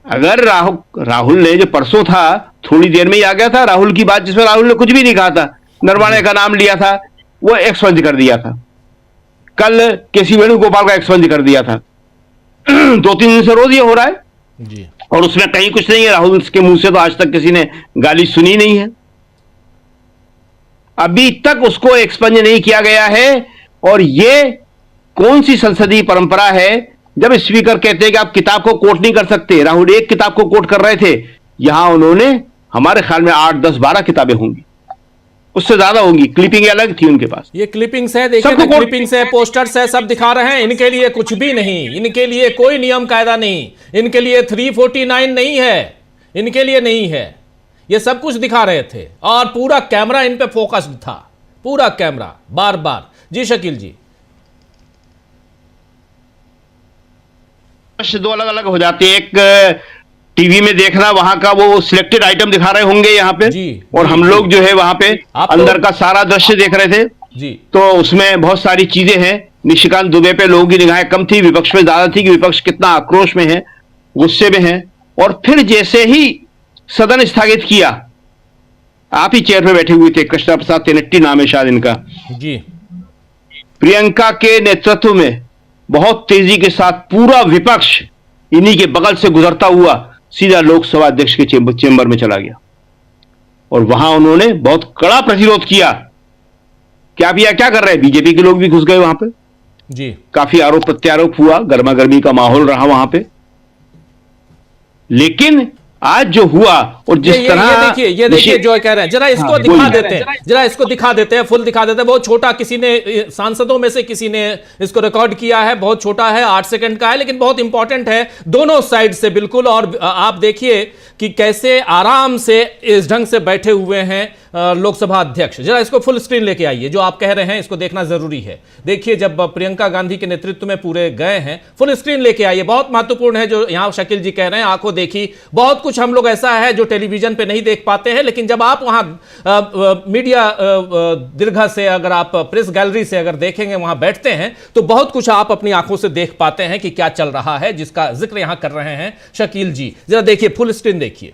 अगर राहुल ने, जो परसों था, थोड़ी देर में ही आ गया था राहुल की बात, जिसमें राहुल ने कुछ भी नहीं कहा था, नरवाने का नाम लिया था, वो एक्सपंज कर दिया था। कल केसी वेणुगोपाल का एक्सपंज कर दिया था। 2-3 दिन से रोज ये हो रहा है जी। और उसमें कहीं कुछ नहीं है। राहुल के मुंह से तो आज तक किसी ने गाली सुनी नहीं है, अभी तक उसको एक्सपंज नहीं किया गया है। और ये कौन सी संसदीय परंपरा है जब स्पीकर कहते हैं कि आप किताब को कोट नहीं कर सकते। राहुल एक किताब को कोट कर रहे थे, यहां उन्होंने हमारे ख्याल में 8, 10, 12 किताबें होंगी, उससे ज्यादा होंगी। क्लिपिंग अलग थी उनके पास। ये क्लिपिंग्स है, देखिए ना, क्लिपिंग्स है, पोस्टर्स है, सब दिखा रहे हैं। इनके लिए कुछ भी नहीं, इनके लिए कोई नियम कायदा नहीं, इनके लिए 349 नहीं है, इनके लिए नहीं है। ये सब कुछ दिखा रहे थे और पूरा कैमरा इन पे फोकस्ड था, पूरा कैमरा बार बार। जी शकील जी। दो अलग अलग हो जाते हैं। एक टीवी में देखना, वहां का वो सिलेक्टेड आइटम दिखा रहे होंगे यहाँ पे जी, और हम लोग जो है वहां पे अंदर का सारा दृश्य देख रहे थे जी। तो उसमें बहुत सारी चीजें हैं। निशिकांत दुबे पे लोगों की निगाहें कम थी, विपक्ष में ज्यादा थी कि विपक्ष कितना आक्रोश में है, गुस्से में है। और फिर जैसे ही सदन स्थगित किया, आप ही चेयर पे बैठे हुए थे, कृष्णा प्रसाद तेनट्टी नाम है शायद इनका जी। प्रियंका के नेतृत्व में बहुत तेजी के साथ पूरा विपक्ष इन्हीं के बगल से गुजरता हुआ सीधा लोकसभा अध्यक्ष के चेंबर में चला गया और वहां उन्होंने बहुत कड़ा प्रतिरोध किया कि आप यह क्या कर रहे हैं। बीजेपी के लोग भी घुस गए वहां पे जी। काफी आरोप प्रत्यारोप हुआ, गर्मा गर्मी का माहौल रहा वहां पे। लेकिन आज जो हुआ और जिस तरह ये देखिए जो कह रहे हैं, जरा इसको दिखा देते हैं, जरा इसको दिखा देते हैं, फुल दिखा देते हैं। बहुत छोटा, किसी ने सांसदों में से किसी ने इसको रिकॉर्ड किया है, बहुत छोटा है, 8 सेकंड का है, लेकिन बहुत इंपॉर्टेंट है दोनों साइड से बिल्कुल। और आप देखिए कि कैसे आराम से इस ढंग से बैठे हुए हैं लोकसभा अध्यक्ष। जरा इसको फुल स्क्रीन लेके आइए, जो आप कह रहे हैं इसको देखना जरूरी है। देखिए जब प्रियंका गांधी के नेतृत्व में पूरे गए हैं, फुल स्क्रीन लेके आइए, बहुत महत्वपूर्ण है जो यहां शकील जी कह रहे हैं। आंखों देखी, बहुत कुछ हम लोग ऐसा है जो टेलीविजन पे नहीं देख पाते हैं, लेकिन जब आप वहां मीडिया दीर्घा से, अगर आप प्रेस गैलरी से अगर देखेंगे, वहां बैठते हैं, तो बहुत कुछ आप अपनी आंखों से देख पाते हैं कि क्या चल रहा है, जिसका जिक्र यहां कर रहे हैं शकील जी। जरा देखिए, फुल स्क्रीन देखिए।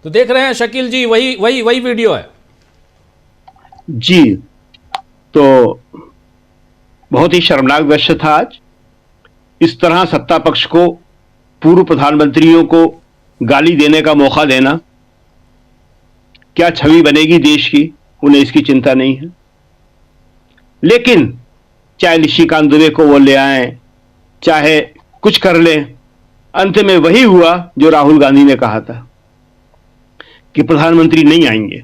तो देख रहे हैं शकील जी, वही वीडियो है जी। तो बहुत ही शर्मनाक दृश्य था आज। इस तरह सत्ता पक्ष को, पूर्व प्रधानमंत्रियों को गाली देने का मौका देना, क्या छवि बनेगी देश की, उन्हें इसकी चिंता नहीं है। लेकिन चाहे निशिकांत दुबे को वो ले आए, चाहे कुछ कर ले, अंत में वही हुआ जो राहुल गांधी ने कहा था कि प्रधानमंत्री नहीं आएंगे,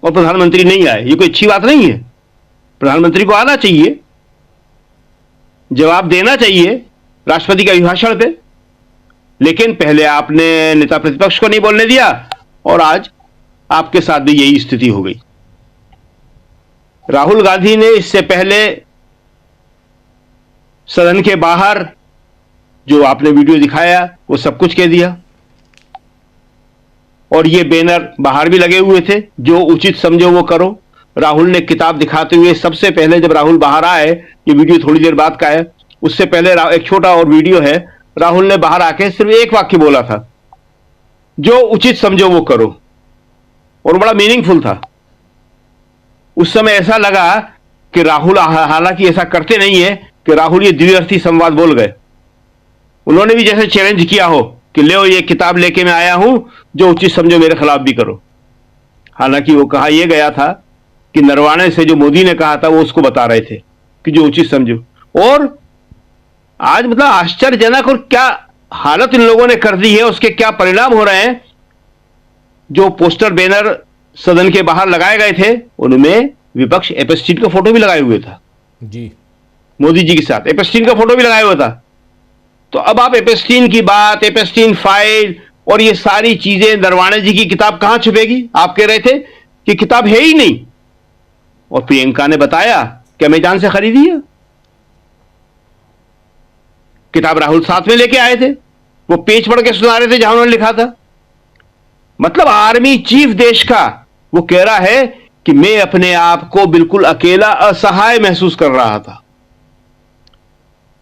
और प्रधानमंत्री नहीं आए। ये कोई अच्छी बात नहीं है। प्रधानमंत्री को आना चाहिए, जवाब देना चाहिए राष्ट्रपति के अभिभाषण पे, लेकिन पहले आपने नेता प्रतिपक्ष को नहीं बोलने दिया और आज आपके साथ भी यही स्थिति हो गई। राहुल गांधी ने इससे पहले सदन के बाहर जो आपने वीडियो दिखाया वो सब कुछ कह दिया, और ये बैनर बाहर भी लगे हुए थे, जो उचित समझो वो करो। राहुल ने किताब दिखाते हुए सबसे पहले, जब राहुल बाहर आए, ये वीडियो थोड़ी देर बाद का है, उससे पहले एक छोटा और वीडियो है, राहुल ने बाहर आके सिर्फ एक वाक्य बोला था, जो उचित समझो वो करो, और बड़ा मीनिंगफुल था। उस समय ऐसा लगा कि राहुल, हालांकि ऐसा करते नहीं है, कि राहुल ये द्विअर्थी संवाद बोल गए। उन्होंने भी जैसे चैलेंज किया हो कि ले ये किताब लेके मैं आया हूं, जो उचित समझो मेरे खिलाफ भी करो। हालांकि वो कहा यह गया था कि नरवाणे से जो मोदी ने कहा था वो उसको बता रहे थे कि जो उचित समझो। और आज मतलब आश्चर्यजनक, और क्या हालत इन लोगों ने कर दी है, उसके क्या परिणाम हो रहे हैं। जो पोस्टर बैनर सदन के बाहर लगाए गए थे, उनमें विपक्ष एपस्टीन का फोटो भी लगाए हुए था जी, मोदी जी के साथ एपस्टीन का फोटो भी लगाया हुआ था। तो अब आप एपस्टीन की बात, एपस्टीन फाइल और ये सारी चीजें, नरवाणे जी की किताब कहां छुपेगी। आप कह रहे थे कि किताब है ही नहीं, और प्रियंका ने बताया कि अमेज़न से खरीदी है किताब। राहुल साथ में लेके आए थे, वो पेज पढ़ के सुना रहे थे जहां उन्होंने लिखा था। मतलब आर्मी चीफ देश का वो कह रहा है कि मैं अपने आप को बिल्कुल अकेला असहाय महसूस कर रहा था,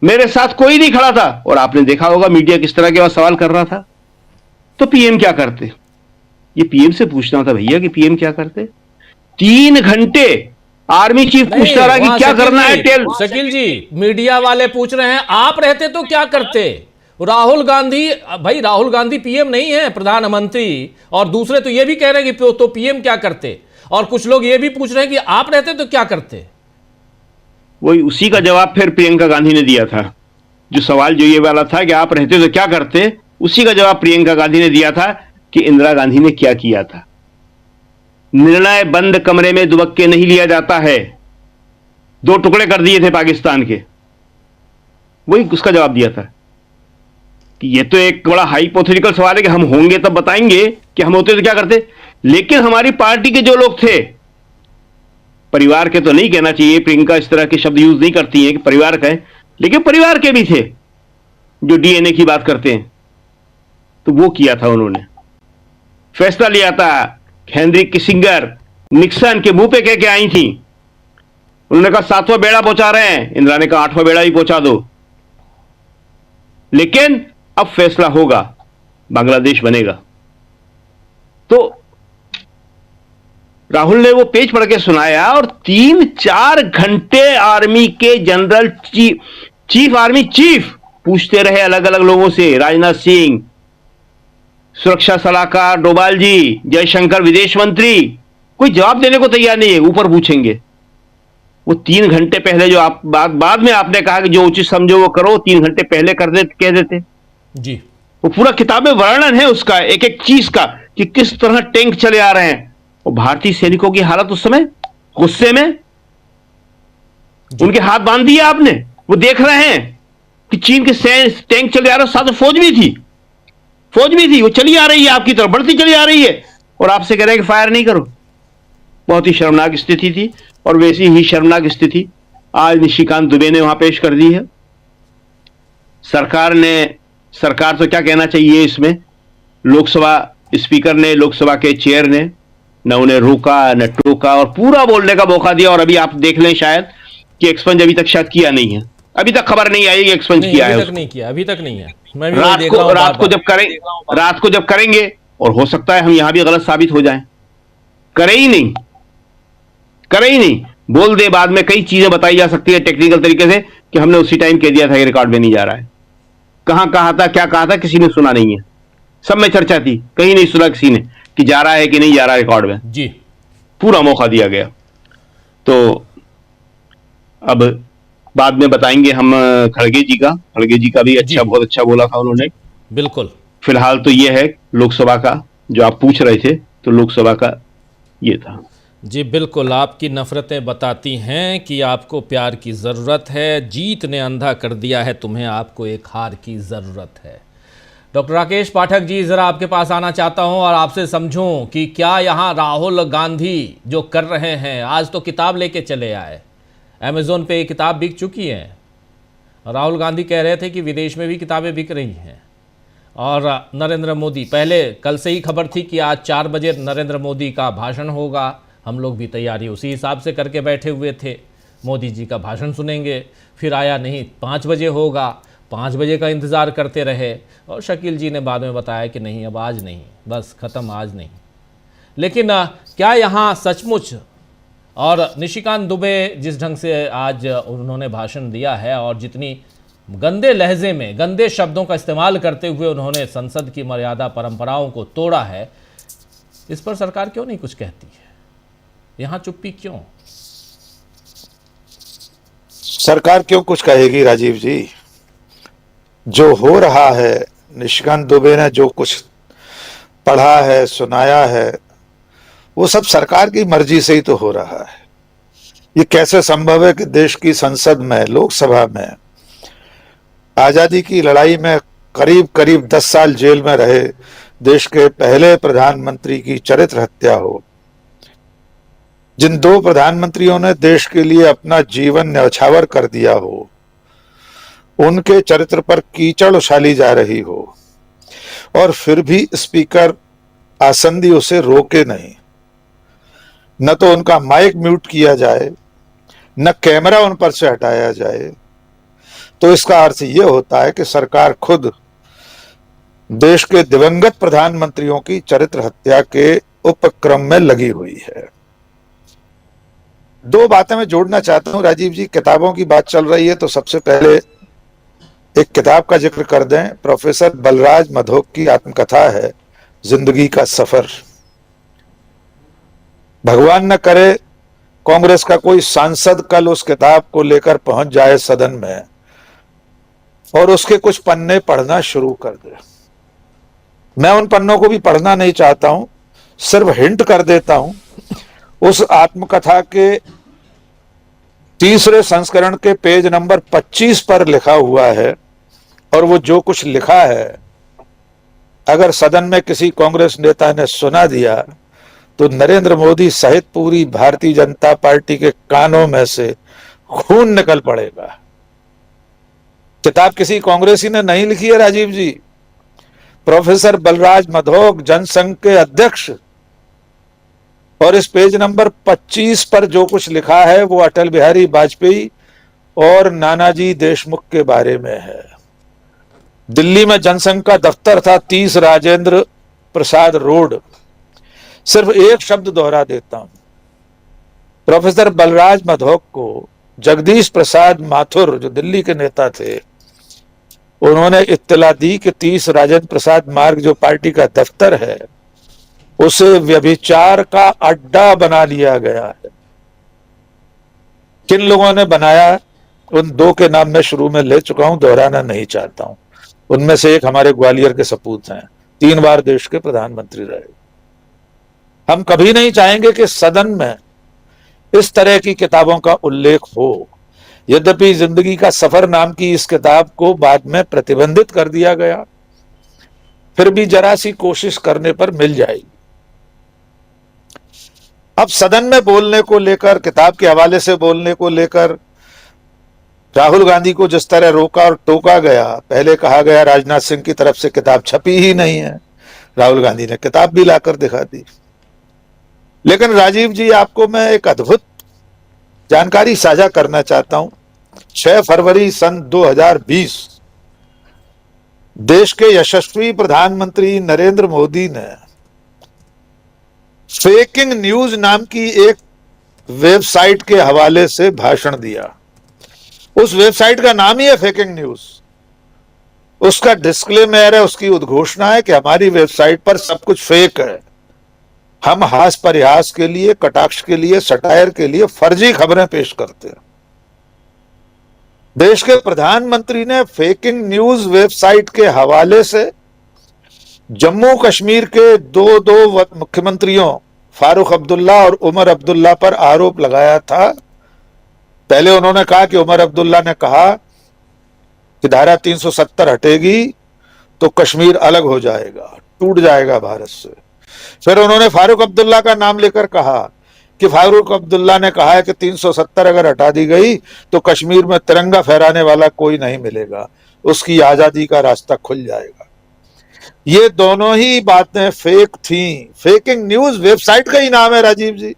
मेरे साथ कोई नहीं खड़ा था। और आपने देखा होगा मीडिया किस तरह के वहां सवाल कर रहा था। तो पीएम क्या करते? ये पीएम से पूछना था भैया कि पीएम क्या करते। 3 घंटे आर्मी चीफ पूछता रहा कि क्या करना है। शकील जी, मीडिया वाले पूछ रहे हैं आप रहते तो क्या करते। राहुल गांधी, भाई राहुल गांधी पीएम नहीं है, प्रधानमंत्री। और दूसरे तो ये भी कह रहे हैं कि तो पीएम क्या करते। और कुछ लोग ये भी पूछ रहे हैं कि आप रहते तो क्या करते। वही उसी का जवाब फिर प्रियंका गांधी ने दिया था। जो सवाल जो ये वाला था कि आप रहते तो क्या करते, उसी का जवाब प्रियंका गांधी ने दिया था कि इंदिरा गांधी ने क्या किया था। निर्णय बंद कमरे में दुबक के नहीं लिया जाता है। 2 टुकड़े कर दिए थे पाकिस्तान के, वही उसका जवाब दिया था कि ये तो एक बड़ा हाइपोथेटिकल सवाल है कि हम होंगे तब बताएंगे कि हम होते तो क्या करते। लेकिन हमारी पार्टी के जो लोग थे, परिवार के तो नहीं कहना चाहिए, प्रियंका इस तरह के शब्द यूज नहीं करती हैं कि परिवार का है, लेकिन परिवार के भी थे जो डीएनए की बात करते हैं। तो वो किया था उन्होंने, फैसला लिया था। हेनरी किसिंगर निक्सन के मुंह पे कह के आई थी, उन्होंने कहा 7वां बेड़ा पहुंचा रहे हैं, इंदिरा ने कहा 8वां बेड़ा ही पहुंचा दो। लेकिन अब फैसला होगा, बांग्लादेश बनेगा। तो राहुल ने वो पेज पढ़ के सुनाया और 3-4 घंटे आर्मी के जनरल चीफ आर्मी चीफ पूछते रहे अलग अलग लोगों से। राजनाथ सिंह, सुरक्षा सलाहकार डोभाल जी, जयशंकर विदेश मंत्री, कोई जवाब देने को तैयार नहीं है, ऊपर पूछेंगे। वो 3 घंटे पहले जो आप बाद में आपने कहा कि जो उचित समझो वो करो, 3 घंटे पहले कर दे कह देते जी। वो पूरा किताब में वर्णन है उसका, एक एक चीज का, कि किस तरह टैंक चले आ रहे हैं। और भारतीय सैनिकों की हालत उस समय गुस्से में, उनके हाथ बांध दिए आपने। वो देख रहे हैं कि चीन के टैंक चले आ रहे, साथ फौज भी थी, वो चली आ रही है आपकी तरफ, बढ़ती चली आ रही है, और आपसे कह रहे हैं कि फायर नहीं करो। बहुत ही शर्मनाक स्थिति थी। और वैसी ही शर्मनाक स्थिति आज निशिकांत दुबे ने वहां पेश कर दी है। सरकार तो क्या कहना चाहिए इसमें, लोकसभा स्पीकर ने, लोकसभा के चेयर ने न उन्हें रोका न टोका और पूरा बोलने का मौका दिया। और अभी आप देख लें शायद कि एक्सपंज अभी तक शायद किया नहीं है, अभी तक खबर नहीं आई कि एक्सपंज किया है। अभी तक नहीं है। मैं भी रात को जब करेंगे, और हो सकता है हम यहां भी गलत साबित हो जाएं, करे ही नहीं, बोल दे। बाद में कई चीजें बताई जा सकती है टेक्निकल तरीके से कि हमने उसी टाइम कह दिया था कि रिकॉर्ड में नहीं जा रहा है। कहां कहा था, क्या कहा था, किसी ने सुना नहीं है। सब में चर्चा थी, कहीं नहीं सुना किसी ने कि जा रहा है कि नहीं जा रहा रिकॉर्ड में जी। पूरा मौका दिया गया। तो अब बाद में बताएंगे हम खड़गे जी का भी अच्छा, बहुत अच्छा बोला था उन्होंने। बिल्कुल। फिलहाल तो ये है लोकसभा का जो आप पूछ रहे थे, तो लोकसभा का ये था। जी बिल्कुल, आपकी नफरतें बताती हैं कि आपको प्यार की ज़रूरत है, जीत ने अंधा कर दिया है तुम्हें, आपको एक हार की ज़रूरत है। डॉक्टर राकेश पाठक जी, ज़रा आपके पास आना चाहता हूं और आपसे समझूं कि क्या यहाँ राहुल गांधी जो कर रहे हैं, आज तो किताब लेके चले आए, अमेज़ोन पे ये किताब बिक चुकी है। राहुल गांधी कह रहे थे कि विदेश में भी किताबें बिक रही हैं। और नरेंद्र मोदी, पहले कल से ही खबर थी कि आज 4 बजे नरेंद्र मोदी का भाषण होगा, हम लोग भी तैयारी उसी हिसाब से करके बैठे हुए थे, मोदी जी का भाषण सुनेंगे। फिर आया नहीं, 5 बजे होगा, 5 बजे का इंतज़ार करते रहे। और शकील जी ने बाद में बताया कि नहीं, अब आज नहीं, बस ख़त्म, आज नहीं। लेकिन क्या यहाँ सचमुच, और निशिकांत दुबे जिस ढंग से आज उन्होंने भाषण दिया है और जितनी गंदे लहजे में, गंदे शब्दों का इस्तेमाल करते हुए उन्होंने संसद की मर्यादा परंपराओं को तोड़ा है, इस पर सरकार क्यों नहीं कुछ कहती है? यहाँ चुप्पी क्यों? सरकार क्यों कुछ कहेगी राजीव जी? जो हो रहा है, निशिकांत दुबे ने जो कुछ पढ़ा है, सुनाया है, वो सब सरकार की मर्जी से ही तो हो रहा है। ये कैसे संभव है कि देश की संसद में, लोकसभा में, आजादी की लड़ाई में करीब करीब 10 साल जेल में रहे देश के पहले प्रधानमंत्री की चरित्र हत्या हो, जिन 2 प्रधानमंत्रियों ने देश के लिए अपना जीवन न्यौछावर कर दिया हो, उनके चरित्र पर कीचड़ उछाली जा रही हो, और फिर भी स्पीकर आसंदी उसे रोके नहीं, न तो उनका माइक म्यूट किया जाए, न कैमरा उन पर से हटाया जाए, तो इसका अर्थ यह होता है कि सरकार खुद देश के दिवंगत प्रधानमंत्रियों की चरित्र हत्या के उपक्रम में लगी हुई है। दो बातें मैं जोड़ना चाहता हूं राजीव जी, किताबों की बात चल रही है तो सबसे पहले एक किताब का जिक्र कर दें। प्रोफेसर बलराज मधोक की आत्मकथा है जिंदगी का सफर। भगवान न करे कांग्रेस का कोई सांसद कल उस किताब को लेकर पहुंच जाए सदन में और उसके कुछ पन्ने पढ़ना शुरू कर दे। मैं उन पन्नों को भी पढ़ना नहीं चाहता हूं, सिर्फ हिंट कर देता हूं। उस आत्मकथा के तीसरे संस्करण के पेज नंबर 25 पर लिखा हुआ है, और वो जो कुछ लिखा है अगर सदन में किसी कांग्रेस नेता ने सुना दिया तो नरेंद्र मोदी सहित पूरी भारतीय जनता पार्टी के कानों में से खून निकल पड़ेगा। किताब किसी कांग्रेसी ने नहीं लिखी है राजीव जी, प्रोफेसर बलराज मधोक जनसंघ के अध्यक्ष, और इस पेज नंबर 25 पर जो कुछ लिखा है वो अटल बिहारी वाजपेयी और नानाजी देशमुख के बारे में है। दिल्ली में जनसंघ का दफ्तर था 30 राजेंद्र प्रसाद रोड। सिर्फ एक शब्द दोहरा देता हूं, प्रोफेसर बलराज मधोक को जगदीश प्रसाद माथुर जो दिल्ली के नेता थे, उन्होंने इत्तला दी कि 30 राजेंद्र प्रसाद मार्ग जो पार्टी का दफ्तर है उसे व्यभिचार का अड्डा बना लिया गया है। किन लोगों ने बनाया, उन दो के नाम मैं शुरू में ले चुका हूं, दोहराना नहीं चाहता हूं। उनमें से एक हमारे ग्वालियर के सपूत हैं, 3 बार देश के प्रधानमंत्री रहे। हम कभी नहीं चाहेंगे कि सदन में इस तरह की किताबों का उल्लेख हो। यद्यपि जिंदगी का सफर नाम की इस किताब को बाद में प्रतिबंधित कर दिया गया, फिर भी जरा सी कोशिश करने पर मिल जाएगी। अब सदन में बोलने को लेकर, किताब के हवाले से बोलने को लेकर राहुल गांधी को जिस तरह रोका और टोका गया, पहले कहा गया राजनाथ सिंह की तरफ से किताब छपी ही नहीं है, राहुल गांधी ने किताब भी लाकर दिखा दी। लेकिन राजीव जी, आपको मैं एक अद्भुत जानकारी साझा करना चाहता हूं। 6 फरवरी सन 2020 देश के यशस्वी प्रधानमंत्री नरेंद्र मोदी ने फेकिंग न्यूज नाम की एक वेबसाइट के हवाले से भाषण दिया। उस वेबसाइट का नाम ही है फेकिंग न्यूज। उसका डिस्क्लेमर है, उसकी उद्घोषणा है कि हमारी वेबसाइट पर सब कुछ फेक है। हम हास परिहास के लिए, कटाक्ष के लिए, सटायर के लिए फर्जी खबरें पेश करते हैं। देश के प्रधानमंत्री ने फेकिंग न्यूज वेबसाइट के हवाले से जम्मू कश्मीर के दो मुख्यमंत्रियों फारूक अब्दुल्ला और उमर अब्दुल्ला पर आरोप लगाया था। पहले उन्होंने कहा कि उमर अब्दुल्ला ने कहा कि धारा 370 हटेगी तो कश्मीर अलग हो जाएगा, टूट जाएगा भारत से। फिर उन्होंने फारूक अब्दुल्ला का नाम लेकर कहा कि फारूक अब्दुल्ला ने कहा है कि 370 अगर हटा दी गई तो कश्मीर में तिरंगा फहराने वाला कोई नहीं मिलेगा, उसकी आजादी का रास्ता खुल जाएगा। ये दोनों ही बातें फेक थी। फेकिंग न्यूज वेबसाइट का ही नाम है राजीव जी,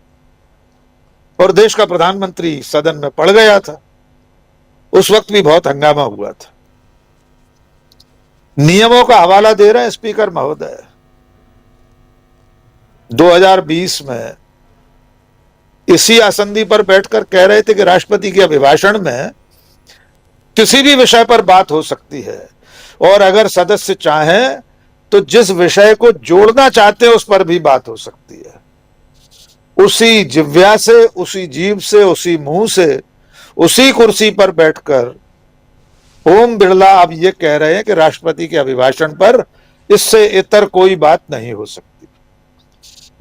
और देश का प्रधानमंत्री सदन में पड़ गया था। उस वक्त भी बहुत हंगामा हुआ था। नियमों का हवाला दे रहे हैं स्पीकर महोदय। 2020 में इसी आसंदी पर बैठकर कह रहे थे कि राष्ट्रपति के अभिभाषण में किसी भी विषय पर बात हो सकती है, और अगर सदस्य चाहें तो जिस विषय को जोड़ना चाहते हैं उस पर भी बात हो सकती है। उसी जिह्वा से, उसी जीभ से, उसी मुंह से, उसी कुर्सी पर बैठकर ओम बिरला अब ये कह रहे हैं कि राष्ट्रपति के अभिभाषण पर इससे इतर कोई बात नहीं हो सकती।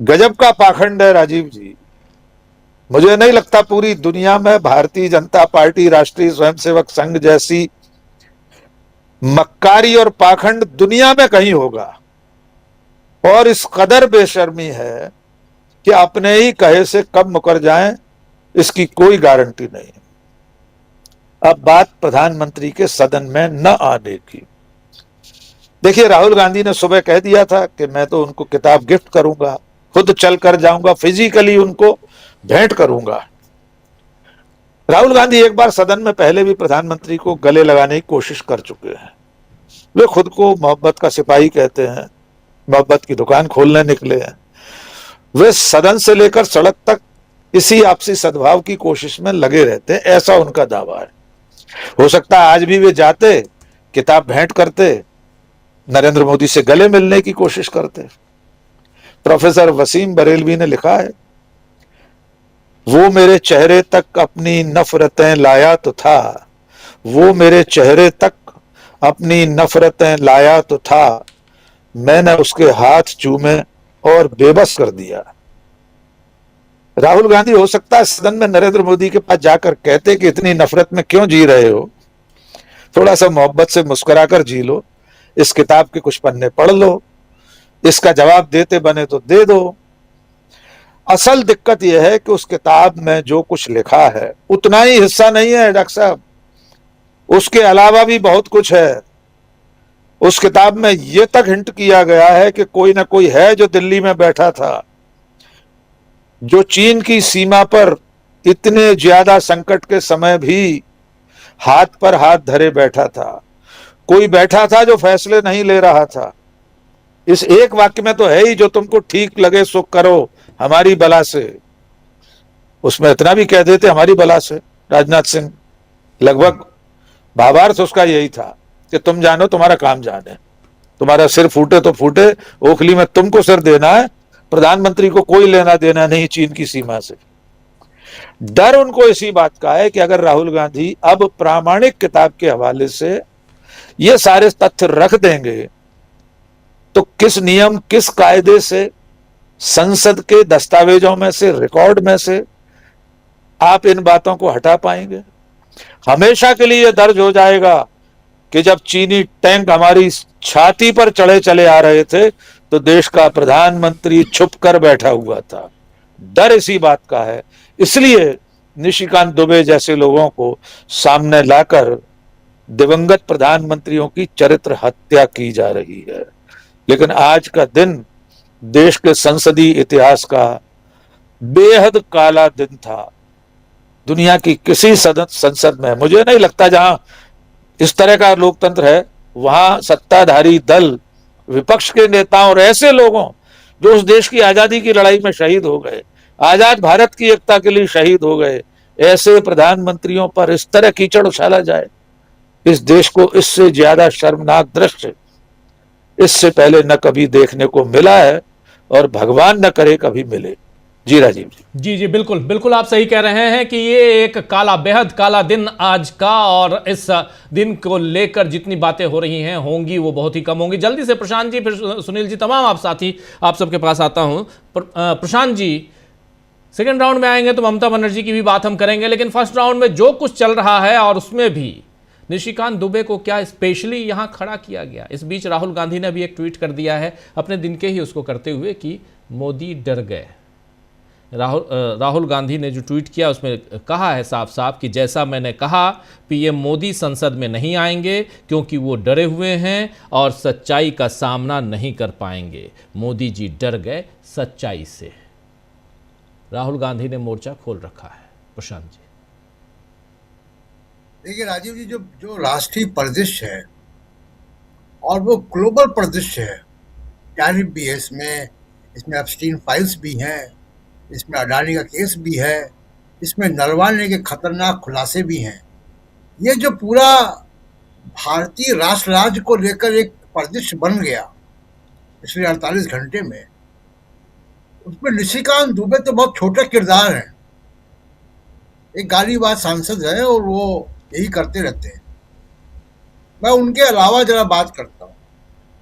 गजब का पाखंड है राजीव जी। मुझे नहीं लगता पूरी दुनिया में भारतीय जनता पार्टी, राष्ट्रीय स्वयंसेवक संघ जैसी मक्कारी और पाखंड दुनिया में कहीं होगा। और इस कदर बेशर्मी है कि अपने ही कहे से कब मुकर जाएं, इसकी कोई गारंटी नहीं। अब बात प्रधानमंत्री के सदन में न आने की। देखिए, राहुल गांधी ने सुबह कह दिया था कि मैं तो उनको किताब गिफ्ट करूंगा, खुद चल कर जाऊंगा, फिजिकली उनको भेंट करूंगा। राहुल गांधी एक बार सदन में पहले भी प्रधानमंत्री को गले लगाने की कोशिश कर चुके हैं। वे खुद को मोहब्बत का सिपाही कहते हैं, मोहब्बत की दुकान खोलने निकले हैं। वे सदन से लेकर सड़क तक इसी आपसी सद्भाव की कोशिश में लगे रहते हैं, ऐसा उनका दावा है। हो सकता है आज भी वे जाते, किताब भेंट करते, नरेंद्र मोदी से गले मिलने की कोशिश करते। प्रोफेसर वसीम बरेलवी ने लिखा है, वो मेरे चेहरे तक अपनी नफरतें लाया तो था, वो मेरे चेहरे तक अपनी नफरतें लाया तो था, मैंने उसके हाथ चूमे और बेबस कर दिया। राहुल गांधी हो सकता है सदन में नरेंद्र मोदी के पास जाकर कहते कि इतनी नफरत में क्यों जी रहे हो, थोड़ा सा मोहब्बत से मुस्कुराकर जी लो, इस किताब के कुछ पन्ने पढ़ लो, इसका जवाब देते बने तो दे दो। असल दिक्कत यह है कि उस किताब में जो कुछ लिखा है उतना ही हिस्सा नहीं है डॉक्टर साहब, उसके अलावा भी बहुत कुछ है। उस किताब में यह तक हिंट किया गया है कि कोई ना कोई है जो दिल्ली में बैठा था, जो चीन की सीमा पर इतने ज्यादा संकट के समय भी हाथ पर हाथ धरे बैठा था। कोई बैठा था जो फैसले नहीं ले रहा था। इस एक वाक्य में तो है ही, जो तुमको ठीक लगे सो करो हमारी बला से। उसमें इतना भी कह देते हमारी बला से, राजनाथ सिंह। लगभग भावार्थ उसका यही था कि तुम जानो तुम्हारा काम जाने, तुम्हारा सिर फूटे तो फूटे, ओखली में तुमको सिर देना है, प्रधानमंत्री को कोई लेना देना नहीं चीन की सीमा से। डर उनको इसी बात का है कि अगर राहुल गांधी अब प्रामाणिक किताब के हवाले से ये सारे तथ्य रख देंगे तो किस नियम, किस कायदे से, संसद के दस्तावेजों में से, रिकॉर्ड में से आप इन बातों को हटा पाएंगे? हमेशा के लिए यह दर्ज हो जाएगा कि जब चीनी टैंक हमारी छाती पर चढ़े चले आ रहे थे तो देश का प्रधानमंत्री छुप कर बैठा हुआ था। डर इसी बात का है, इसलिए निशिकांत दुबे जैसे लोगों को सामने लाकर दिवंगत प्रधानमंत्रियों की चरित्र हत्या की जा रही है। लेकिन आज का दिन देश के संसदीय इतिहास का बेहद काला दिन था। दुनिया की किसी संसद में मुझे नहीं लगता जहां इस तरह का लोकतंत्र है वहां सत्ताधारी दल, विपक्ष के नेताओं और ऐसे लोगों जो उस देश की आजादी की लड़ाई में शहीद हो गए, आजाद भारत की एकता के लिए शहीद हो गए, ऐसे प्रधानमंत्रियों पर इस तरह कीचड़ उछाला जाए, इस देश को इससे ज्यादा शर्मनाक दृश्य इससे पहले न कभी देखने को मिला है और भगवान न करे कभी मिले। जी राजीव जी। जी बिल्कुल बिल्कुल, आप सही कह रहे हैं कि ये एक काला, बेहद काला दिन आज का, और इस दिन को लेकर जितनी बातें हो रही हैं होंगी वो बहुत ही कम होंगी। जल्दी से प्रशांत जी, फिर सुनील जी, तमाम आप साथी, आप सबके पास आता हूं। प्रशांत जी, सेकेंड राउंड में आएंगे तो ममता बनर्जी की भी बात हम करेंगे, लेकिन फर्स्ट राउंड में जो कुछ चल रहा है और उसमें भी निशिकांत दुबे को क्या स्पेशली यहां खड़ा किया गया। इस बीच राहुल गांधी ने भी एक ट्वीट कर दिया है अपने दिन के ही उसको करते हुए कि मोदी डर गए। राहुल गांधी ने जो ट्वीट किया उसमें कहा है साफ साफ कि जैसा मैंने कहा, पीएम मोदी संसद में नहीं आएंगे क्योंकि वो डरे हुए हैं और सच्चाई का सामना नहीं कर पाएंगे। मोदी जी डर गए सच्चाई से। राहुल गांधी ने मोर्चा खोल रखा है। प्रशांत जी, देखिए राजीव जी, जो राष्ट्रीय परिदृश्य है और वो ग्लोबल परिदृश्य है, टैरिफ भी है इसमें एप्स्टीन फाइल्स भी हैं, इसमें अडानी का केस भी है, इसमें नरवाने के खतरनाक खुलासे भी हैं। ये जो पूरा भारतीय राष्ट्र राज्य को लेकर एक परिदृश्य बन गया पिछले 48 घंटे में, उसमें निशिकांत दुबे तो बहुत छोटा किरदार है, एक गालीबाज सांसद है और वो यही करते रहते हैं। मैं उनके अलावा जरा बात करता हूँ।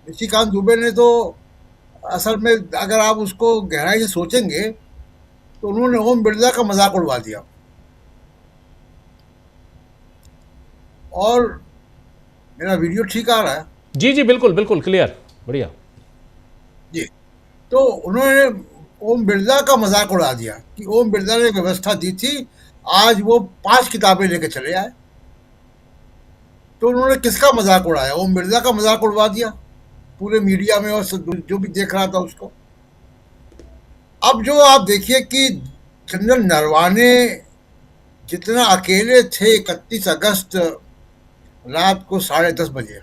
निशिकांत दुबे ने तो असल में अगर आप उसको गहराई से सोचेंगे तो उन्होंने ओम बिरला का मजाक उड़वा दिया। और मेरा वीडियो ठीक आ रहा है? जी जी बिल्कुल बिल्कुल क्लियर, बढ़िया जी। तो उन्होंने ओम बिरला का मजाक उड़ा दिया कि ओम बिरला ने व्यवस्था दी थी, आज वो 5 किताबें लेके चले आए। तो उन्होंने किसका मजाक उड़ाया? ओम बिरला का मजाक उड़वा दिया। पूरे मीडिया में और जो भी देख रहा था उसको। अब जो आप देखिए कि जनरल नरवाने जितना अकेले थे 31 अगस्त रात को 10:30 बजे,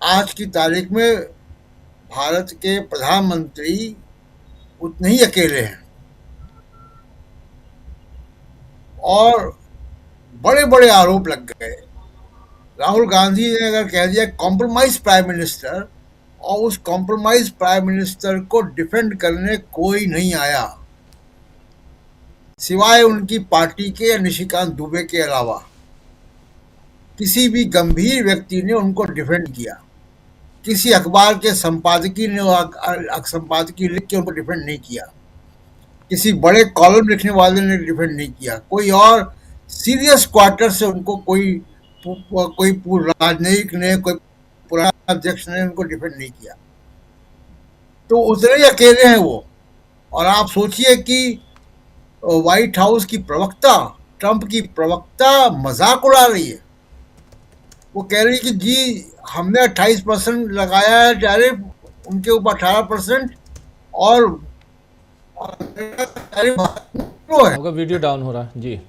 आज की तारीख में भारत के प्रधानमंत्री उतने ही अकेले हैं और बड़े बड़े आरोप लग गए। राहुल गांधी ने अगर कह दिया कॉम्प्रोमाइज प्राइम मिनिस्टर, और उस कॉम्प्रोमाइज प्राइम मिनिस्टर को डिफेंड करने कोई नहीं आया सिवाय उनकी पार्टी के या निशिकांत दुबे के अलावा। किसी भी गंभीर व्यक्ति ने उनको डिफेंड किया, किसी अखबार के संपादकीय लिख के उनको डिफेंड नहीं किया, किसी बड़े कॉलम लिखने वाले ने डिफेंड नहीं किया, कोई और सीरियस क्वार्टर से उनको कोई राजनयिक ने, कोई पुराना अध्यक्ष ने उनको डिफेंड नहीं किया। तो उतने ही अकेले हैं वो। और आप सोचिए कि व्हाइट हाउस की प्रवक्ता, ट्रंप की प्रवक्ता मजाक उड़ा रही है। वो कह रही है कि जी हमने 28% लगाया है टैरिफ, उनके ऊपर 18% और होगा। वीडियो डाउन हो रहा है जी।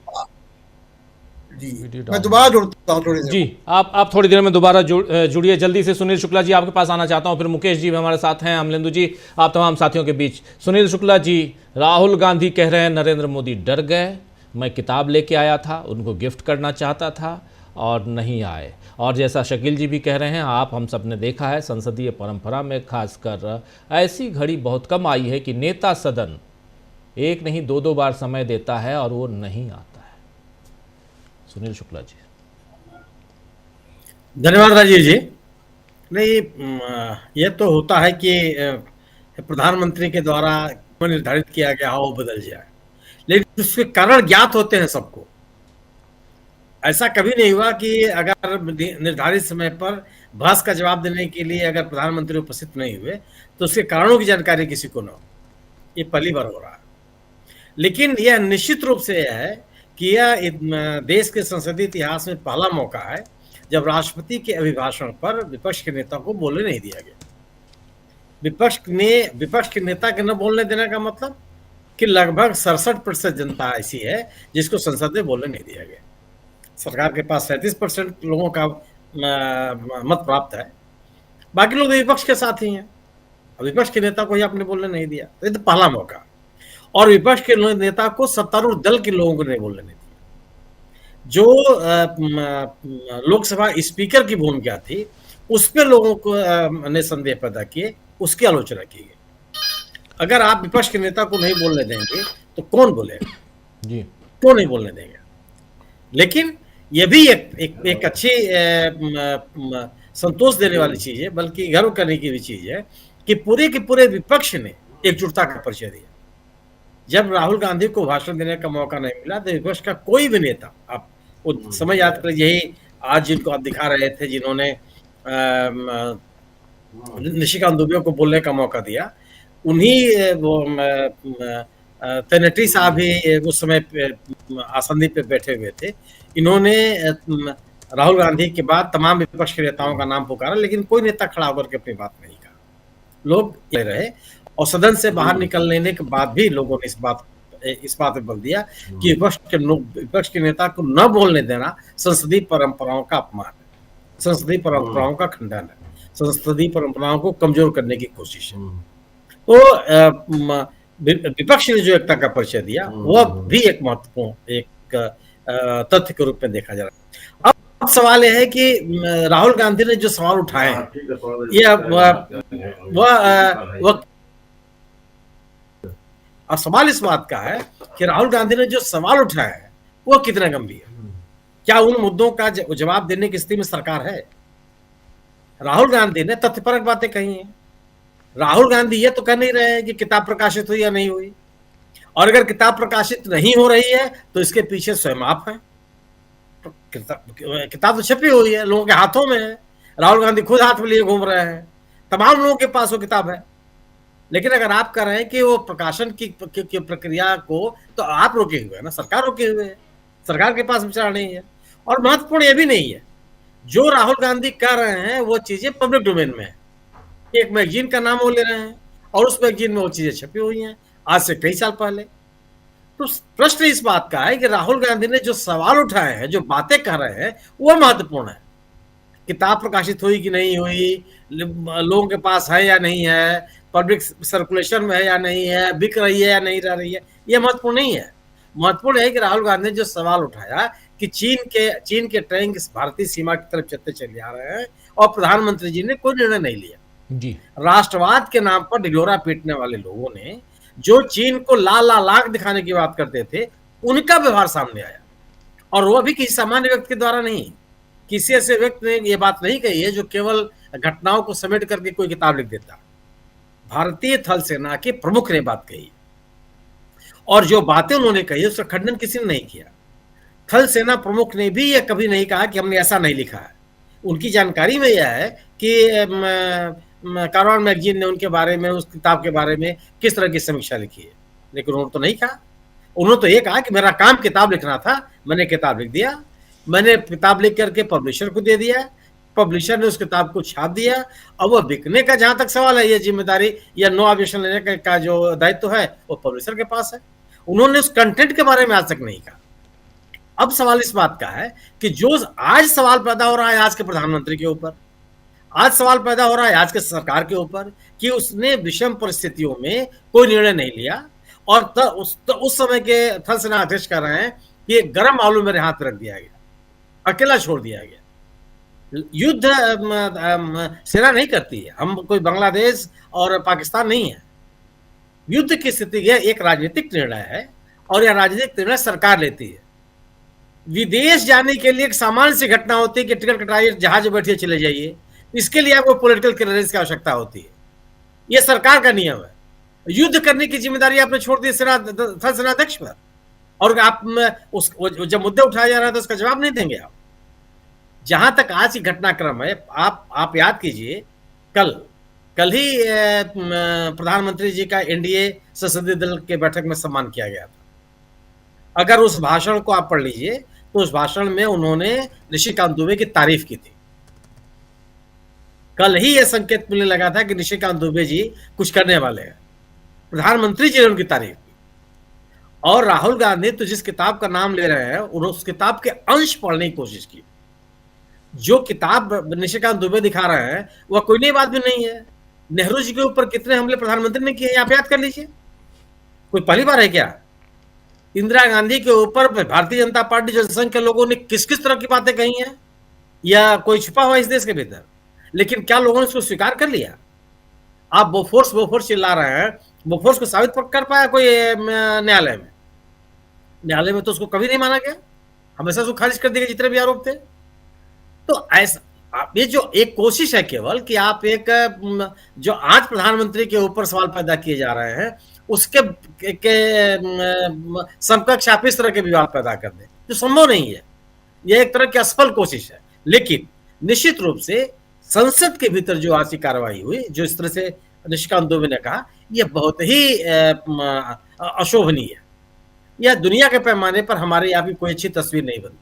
मैं दोबारा जुड़ता हूँ थोड़ी देर। जी आप थोड़ी देर में दोबारा जुड़िए जल्दी से। सुनील शुक्ला जी आपके पास आना चाहता हूं, फिर मुकेश जी भी हमारे साथ हैं, अमलेंदु जी, आप तमाम साथियों के बीच। सुनील शुक्ला जी, राहुल गांधी कह रहे हैं नरेंद्र मोदी डर गए, मैं किताब लेके आया था, उनको गिफ्ट करना चाहता था और नहीं आए। और जैसा शकील जी भी कह रहे हैं, आप हम सब ने देखा है संसदीय परंपरा में खासकर ऐसी घड़ी बहुत कम आई है कि नेता सदन एक नहीं दो बार समय देता है और वो नहीं आता है। सुनील शुक्ला जी। धन्यवाद राजीव जी। नहीं, यह तो होता है कि प्रधानमंत्री के द्वारा निर्धारित किया गया हो वो बदल जाए, लेकिन उसके कारण ज्ञात होते हैं सबको। ऐसा कभी नहीं हुआ कि अगर निर्धारित समय पर बहस का जवाब देने के लिए अगर प्रधानमंत्री उपस्थित नहीं हुए तो उसके कारणों की जानकारी किसी को न हो। ये पहली बार हो रहा है। लेकिन यह निश्चित रूप से यह है कि यह देश के संसदीय इतिहास में पहला मौका है जब राष्ट्रपति के अभिभाषण पर विपक्ष के नेता को बोलने नहीं दिया गया। विपक्ष के नेता के न बोलने देने का मतलब कि लगभग 67% जनता ऐसी है जिसको संसद में बोलने नहीं दिया गया। सरकार के पास 37% लोगों का मत प्राप्त है, बाकी लोग विपक्ष के साथ ही हैं। विपक्ष के नेता को ही आपने बोलने नहीं दिया, तो ये तो पहला मौका। और विपक्ष के नेता को सत्तारूढ़ दल के लोगों को नहीं बोलने नहीं दिया। जो लोकसभा स्पीकर की भूमिका थी उस पर लोगों को ने संदेह पैदा किए, उसकी आलोचना की गई। अगर आप विपक्ष के नेता को नहीं बोलने देंगे तो कौन बोलेगा जी, क्यों नहीं बोलने देंगे। लेकिन यह भी एक अच्छी संतोष देने वाली चीज है, बल्कि गर्व करने की भी चीज है कि पूरे के पूरे विपक्ष ने एकजुटता का परिचय दिया। जब राहुल गांधी को भाषण देने का मौका नहीं मिला तो विपक्ष का कोई भी नेता, आप वो समय याद करें, यही आज जिनको आप दिखा रहे थे जिन्होंने निशिकांत दुबे को बोलने का मौका दिया, उन्हीं वो तेनेटी साहब ही उस समय आसंदी पे बैठे हुए थे। इन्होंने राहुल गांधी के बाद तमाम विपक्ष के नेताओं का नाम पुकारा, लेकिन कोई नेता खड़ा होकर के अपनी बात नहीं कहा। लोग ले रहे और सदन से बाहर निकलने के बाद भी लोगों ने इस बात पे बल दिया कि विपक्ष के नेता को न बोलने देना संसदीय परंपराओं का अपमान है, संसदीय परंपराओं का खंडन है, संसदीय परंपराओं को कमजोर करने की कोशिश है। तो विपक्ष ने जो एकता का परिचय दिया वह भी एक महत्वपूर्ण एक तथ्य के रूप में देखा जा रहा है। अब सवाल यह है कि राहुल गांधी ने जो सवाल उठाए हैं, अब सवाल इस बात का है कि राहुल गांधी ने जो सवाल उठाया है वो कितना गंभीर है। क्या उन मुद्दों का जवाब देने की स्थिति में सरकार है? राहुल गांधी ने तथ्यपरक बातें कही हैं। राहुल गांधी ये तो कह नहीं रहे हैं कि किताब प्रकाशित हुई या नहीं हुई, और अगर किताब प्रकाशित नहीं हो रही है तो इसके पीछे स्वयं आप हैं। किताब तो छपी हुई है, लोगों के हाथों में है, राहुल गांधी खुद हाथ में लिए घूम रहे हैं, तमाम लोगों के पास वो किताब है। लेकिन अगर आप कह रहे हैं कि वो प्रकाशन की प्रक्रिया को तो आप रोके हुए हैं ना, सरकार रोके हुए है, सरकार के पास विचार नहीं है। और महत्वपूर्ण ये भी नहीं है, जो राहुल गांधी कर रहे हैं वो चीजें पब्लिक डोमेन में है। एक मैगजीन का नाम वो ले रहे हैं और उस मैगजीन में वो चीजें छपी हुई हैं आज से कई साल पहले। तो प्रश्न इस बात का है कि राहुल गांधी ने जो सवाल उठाए हैं, जो बातें कर रहे हैं, वो महत्वपूर्ण है। किताब प्रकाशित हुई कि नहीं हुई, लोगों के पास है या नहीं है, पब्लिक सर्कुलेशन में है या नहीं है, बिक रही है या नहीं रह रही है, ये महत्वपूर्ण नहीं है। महत्वपूर्ण है कि राहुल गांधी ने जो सवाल उठाया कि चीन के टैंक भारतीय सीमा की तरफ चलते चले आ रहे हैं और प्रधानमंत्री जी ने कोई निर्णय नहीं लिया। जी, राष्ट्रवाद के नाम पर ढिढोरा पीटने वाले लोगों ने जो चीन को लाख दिखाने की बात करते थे, उनका व्यवहार सामने आया, और वो भी किसी सामान्य व्यक्ति के द्वारा नहीं, किसी ऐसे व्यक्ति ने ये बात नहीं कही है जो केवल घटनाओं को समेट करके कोई किताब लिख देता। भारतीय थल सेना के प्रमुख ने बात कही, और जो बातें उन्होंने कही उसका खंडन किसी ने नहीं किया। थल सेना प्रमुख ने भी यह कभी नहीं कहा कि हमने ऐसा नहीं लिखा है। उनकी जानकारी में यह है कि कारवान मैगजीन ने उनके बारे में, उस किताब के बारे में किस तरह की समीक्षा लिखी है, लेकिन उन्होंने तो नहीं कहा। उन्होंने तो ये कहा कि मेरा काम किताब लिखना था, मैंने किताब लिख दिया, मैंने किताब लिख करके पब्लिशर को दे दिया, पब्लिशर ने उस किताब को छाप दिया। अब वो बिकने का जहां तक सवाल है, ये जिम्मेदारी या नो ऑब्जेक्शन लेने का जो दायित्व है वो पब्लिशर के पास है। उन्होंने उस कंटेंट के बारे में आज तक नहीं कहा। अब सवाल इस बात का है कि जो आज सवाल पैदा हो रहा है आज के प्रधानमंत्री के ऊपर, आज सवाल पैदा हो रहा है आज के सरकार के ऊपर कि उसने विषम परिस्थितियों में कोई निर्णय नहीं लिया, और उस समय के थल सेना अध्यक्ष कह रहे हैं कि गर्म आलू मेरे हाथ में रख दिया गया, अकेला छोड़ दिया गया। युद्ध सेना नहीं करती है, हम कोई बांग्लादेश और पाकिस्तान नहीं है। युद्ध की स्थिति यह एक राजनीतिक निर्णय है, और यह राजनीतिक निर्णय सरकार लेती है। विदेश जाने के लिए एक सामान्य सी घटना होती है कि टिकट कटाइए, जहाज में बैठिए, चले जाइए। इसके लिए आपको पॉलिटिकल क्लियरेंस की आवश्यकता होती है, यह सरकार का नियम है। युद्ध करने की जिम्मेदारी आपने छोड़ दी थल सेनाध्यक्ष पर, और आप जब मुद्दे उठाया जा रहा है तो उसका जवाब नहीं देंगे आप। जहां तक आज की घटनाक्रम है, आप याद कीजिए, कल ही प्रधानमंत्री जी का एनडीए संसदीय दल के बैठक में सम्मान किया गया था। अगर उस भाषण को आप पढ़ लीजिए तो उस भाषण में उन्होंने निशिकांत दुबे की तारीफ की थी। कल ही यह संकेत मिलने लगा था कि निशिकांत दुबे जी कुछ करने वाले हैं, प्रधानमंत्री जी ने उनकी तारीफ की। और राहुल गांधी तो जिस किताब का नाम ले रहे हैं, उन्होंने उस किताब के अंश पढ़ने की कोशिश की। जो किताब निशिकांत दुबे दिखा रहे हैं वह कोई नई बात भी नहीं है। नेहरू जी के ऊपर कितने हमले प्रधानमंत्री ने किए, आप याद कर लीजिए, कोई पहली बार है क्या? इंदिरा गांधी के ऊपर भारतीय जनता पार्टी जनसंघ के लोगों ने किस किस तरह की बातें कही हैं, या कोई छुपा हुआ इस देश के भीतर? लेकिन क्या लोगों ने इसको स्वीकार कर लिया? आप बोफोर्स चिल्ला रहे हैं, बोफोर्स को साबित कर पाया कोई न्यायालय में? न्यायालय में तो उसको कभी नहीं माना गया, हमेशा उसको खारिज कर दिया जितने भी आरोप थे। तो ऐसा ये जो एक कोशिश है केवल कि आप एक जो आज प्रधानमंत्री के ऊपर सवाल पैदा किए जा रहे हैं उसके समकक्ष आप इस तरह के विवाद पैदा कर दें, जो संभव नहीं है। यह एक तरह की असफल कोशिश है। लेकिन निश्चित रूप से संसद के भीतर जो आज की कार्रवाई हुई, जो इस तरह से निशिकांत दुबे ने कहा, यह बहुत ही अशोभनीय है। यह दुनिया के पैमाने पर हमारे यहाँ की कोई अच्छी तस्वीर नहीं बनती,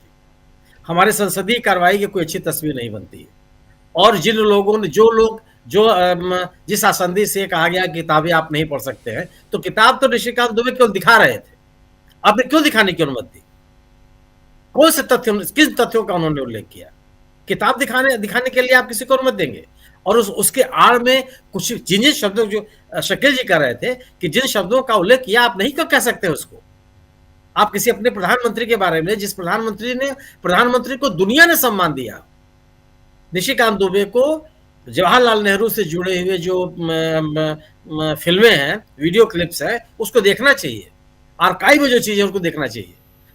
हमारे संसदीय कार्रवाई की कोई अच्छी तस्वीर नहीं बनती है। और जिन लोगों ने जिस आसंदी से कहा गया किताबें आप नहीं पढ़ सकते हैं, तो किताब तो निशिकांत दुबे केवल दिखा रहे थे, आपने क्यों दिखाने की अनुमति दी? कौन से तथ्य, किस तथ्यों का उन्होंने उल्लेख किया? किताब दिखाने के लिए आप किसी को अनुमति देंगे? और उसके आड़ में कुछ जिन शब्दों, जो शकील जी कह रहे थे कि जिन शब्दों का उल्लेख किया आप नहीं क्यों कह सकते उसको? आप किसी अपने प्रधानमंत्री के बारे में, जिस प्रधानमंत्री को दुनिया ने सम्मान दिया, निशिकांत दुबे को जवाहरलाल नेहरू से जुड़े हुए जो फिल्में हैं, वीडियो क्लिप्स हैं, उसको देखना चाहिए। आर्काइव में जो चीजें उसको देखना चाहिए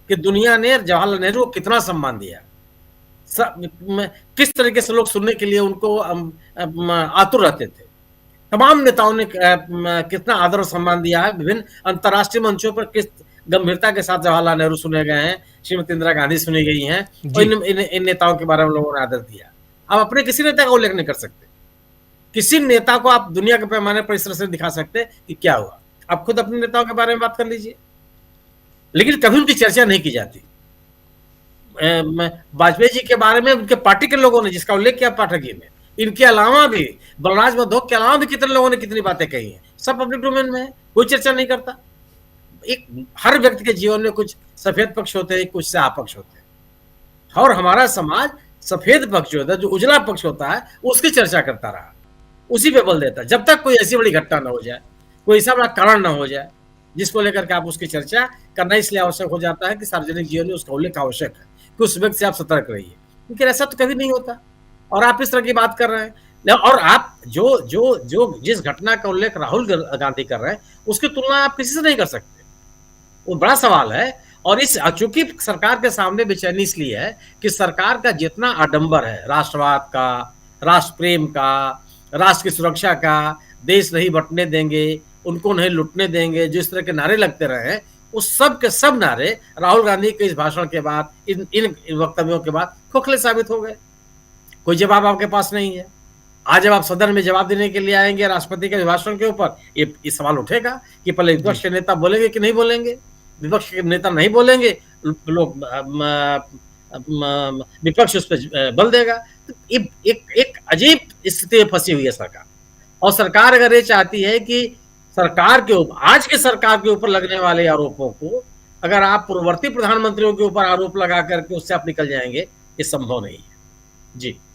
कि दुनिया ने जवाहरलाल नेहरू को कितना सम्मान दिया, किस तरीके से लोग सुनने के लिए उनको आतुर रहते थे। तमाम नेताओं ने कितना आदर और सम्मान दिया है। विभिन्न अंतर्राष्ट्रीय मंचों पर किस गंभीरता के साथ जवाहरलाल नेहरू सुने गए हैं, श्रीमती इंदिरा गांधी सुनी गई हैं, और इन नेताओं के बारे में लोगों ने आदर दिया। आप अपने किसी नेता का उल्लेख नहीं कर सकते, किसी नेता को आप दुनिया के पैमाने पर इस तरह से दिखा सकते कि क्या हुआ। आप खुद अपने नेताओं के बारे में बात कर लीजिए, लेकिन कभी उनकी चर्चा नहीं की जाती। वाजपेयी जी के बारे में उनके पार्टी के लोगों ने जिसका उल्लेख किया पाठक जी ने, इनके अलावा भी बलराज मधोक के अलावा भी कितने लोगों ने कितनी बातें कही हैं, सब पब्लिक डोमेन में है, कोई चर्चा नहीं करता। एक हर व्यक्ति के जीवन में कुछ सफेद पक्ष होते हैं, कुछ स्याह पक्ष होते हैं, और हमारा समाज सफेद पक्ष जो होता है, जो उजला पक्ष होता है, उसकी चर्चा करता रहा, उसी पे बल देता है, जब तक कोई ऐसी बड़ी घटना ना हो जाए, कोई ऐसा बड़ा कारण ना हो जाए जिसको लेकर के आप उसकी चर्चा करना इसलिए आवश्यक हो जाता है कि सार्वजनिक जीवन में उसका उल्लेख आवश्यक है कि उस व्यक्ति से आप सतर्क रहिए, क्योंकि ऐसा तो कभी नहीं होता। और आप इस तरह की बात कर रहे हैं, और आप जो जिस घटना का उल्लेख राहुल गांधी कर रहे हैं उसकी तुलना आप किसी से नहीं कर सकते, वो बड़ा सवाल है। और इस चूंकि सरकार के सामने बेचैनी इसलिए है कि सरकार का जितना आडंबर है, राष्ट्रवाद का, राष्ट्र प्रेम का, राष्ट्र की सुरक्षा का, देश नहीं बंटने देंगे, उनको नहीं लुटने देंगे, जिस तरह के नारे लगते रहे हैं, उस सब के सब नारे राहुल गांधी के इस भाषण के बाद, इन वक्तव्यों के बाद खोखले साबित हो गए। कोई जवाब आपके पास नहीं है। आज जब आप सदन में जवाब देने के लिए आएंगे राष्ट्रपति के भाषण के ऊपर, ये सवाल उठेगा कि पहले विपक्ष के नेता बोलेंगे कि नहीं बोलेंगे। विपक्ष के नेता नहीं बोलेंगे, लोग विपक्ष उस पर बल देगा। तो एक अजीब स्थिति में फंसी हुई है सरकार। और सरकार अगर ये चाहती है कि सरकार के ऊपर, आज के सरकार के ऊपर लगने वाले आरोपों को अगर आप पूर्ववर्ती प्रधानमंत्रियों के ऊपर आरोप लगा करके उससे आप निकल जाएंगे, ये संभव नहीं है।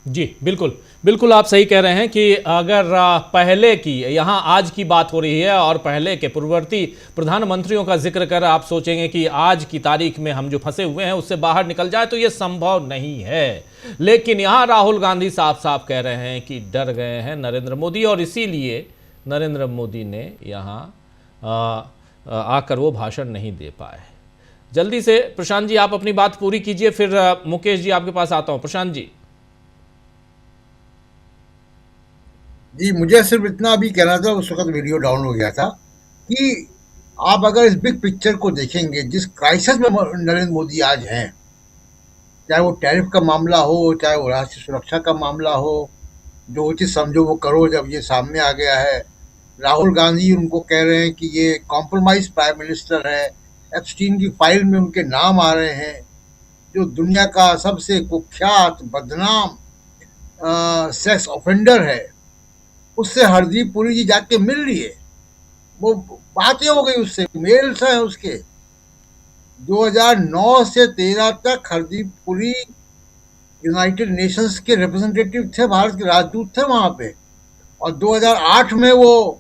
जी बिल्कुल बिल्कुल आप सही कह रहे हैं कि अगर पहले की, यहाँ आज की बात हो रही है और पहले के पूर्ववर्ती प्रधानमंत्रियों का जिक्र कर आप सोचेंगे कि आज की तारीख में हम जो फंसे हुए हैं उससे बाहर निकल जाए, तो ये संभव नहीं है। लेकिन यहाँ राहुल गांधी साफ साफ कह रहे हैं कि डर गए हैं नरेंद्र मोदी, और इसीलिए नरेंद्र मोदी ने यहाँ आकर वो भाषण नहीं दे पाए। जल्दी से प्रशांत जी आप अपनी बात पूरी कीजिए, फिर मुकेश जी आपके पास आता हूँ। प्रशांत जी, मुझे सिर्फ इतना भी कहना था, उस वक्त वीडियो डाउन हो गया था, कि आप अगर इस बिग पिक्चर को देखेंगे, जिस क्राइसिस में नरेंद्र मोदी आज हैं, चाहे वो टैरिफ का मामला हो, चाहे वो राष्ट्रीय सुरक्षा का मामला हो, जो उचित समझो वो करो, जब ये सामने आ गया है। राहुल गांधी उनको कह रहे हैं कि ये कॉम्प्रोमाइज प्राइम मिनिस्टर है, एप्स्टीन की फाइल में उनके नाम आ रहे हैं, जो दुनिया का सबसे कुख्यात बदनाम सेक्स ऑफेंडर है, उससे हरदीप पुरी जी जाके मिल रही है। वो बातें हो गई, उससे मेल्स हैं उसके। 2009 से 13 तक हरदीप पुरी यूनाइटेड नेशंस के रिप्रेजेंटेटिव थे, भारत के राजदूत थे वहां पे, और 2008 में वो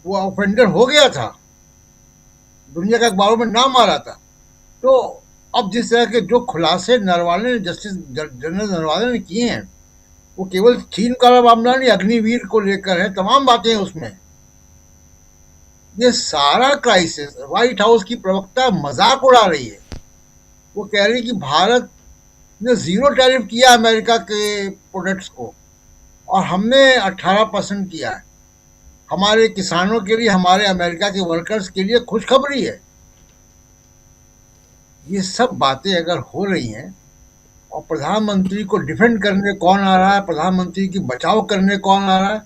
ऑफेंडर हो गया था, दुनिया के अखबारों में नाम आ रहा था। तो अब जिस तरह के जो खुलासे नरवाने, जस्टिस जनरल नरवाने ने किए हैं, वो केवल चीन का मामला नहीं, अग्निवीर को लेकर है, तमाम बातें उसमें। ये सारा क्राइसिस, व्हाइट हाउस की प्रवक्ता मजाक उड़ा रही है। वो कह रही कि भारत ने 0 टैरिफ किया अमेरिका के प्रोडक्ट्स को, और हमने 18% किया है। हमारे किसानों के लिए, हमारे अमेरिका के वर्कर्स के लिए खुशखबरी है। ये सब बातें अगर हो रही हैं, और प्रधानमंत्री को डिफेंड करने कौन आ रहा है, प्रधानमंत्री की बचाव करने कौन आ रहा है?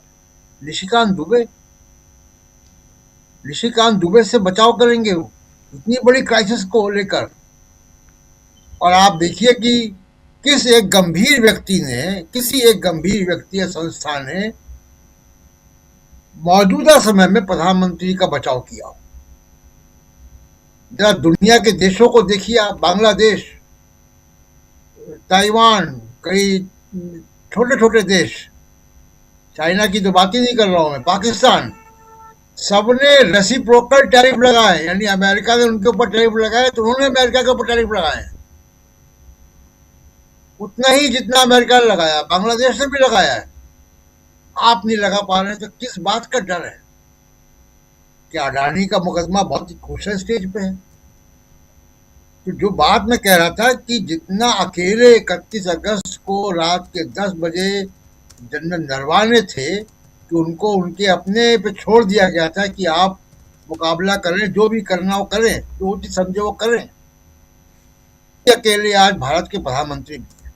निशिकांत दुबे से बचाव करेंगे वो, इतनी बड़ी क्राइसिस को लेकर। और आप देखिए कि किसी एक गंभीर व्यक्ति या संस्था ने मौजूदा समय में प्रधानमंत्री का बचाव किया। जरा दुनिया के देशों को देखिए आप, बांग्लादेश, ताइवान, कई छोटे छोटे देश, चाइना की तो बात ही नहीं कर रहा हूं मैं, पाकिस्तान, सबने रेसिप्रोकल टैरिफ लगाए, यानी अमेरिका ने उनके ऊपर टैरिफ लगाए तो उन्होंने अमेरिका के ऊपर टैरिफ लगाए, उतना ही जितना अमेरिका ने लगाया, बांग्लादेश ने भी लगाया है। आप नहीं लगा पा रहे हैं तो किस बात का डर है? क्या अडानी का मुकदमा बहुत ही क्रूशियल स्टेज पे है? तो जो बात मैं कह रहा था कि जितना अकेले 31 अगस्त को रात के 10 बजे जनरल नरवाने थे कि उनको उनके अपने पे छोड़ दिया गया था कि आप मुकाबला करें, जो भी करना हो करें, जो उचित समझे वो करें, अकेले आज भारत के प्रधानमंत्री भी हैं।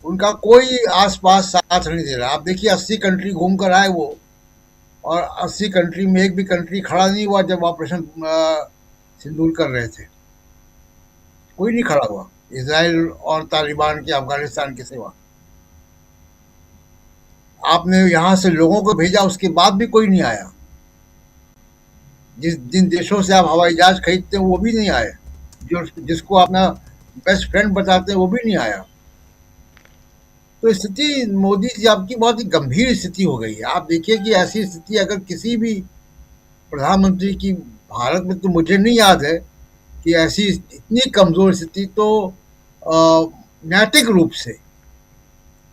उनका कोई आसपास साथ नहीं दे रहा। आप देखिए 80 कंट्री घूम कर आए वो, और 80 कंट्री में एक भी कंट्री खड़ा नहीं हुआ जब ऑपरेशन सिंदूर कर रहे थे। कोई नहीं खड़ा हुआ इजराइल और तालिबान के अफगानिस्तान के सिवा। आपने यहाँ से लोगों को भेजा, उसके बाद भी कोई नहीं आया। जिन देशों से आप हवाई जहाज खरीदते हैं वो भी नहीं आए, जिसको अपना बेस्ट फ्रेंड बताते हैं वो भी नहीं आया। तो स्थिति मोदी जी आपकी बहुत ही गंभीर स्थिति हो गई है। आप देखिए कि ऐसी स्थिति अगर किसी भी प्रधानमंत्री की भारत में, तो मुझे नहीं याद है कि ऐसी इतनी कमजोर स्थिति तो नैतिक रूप से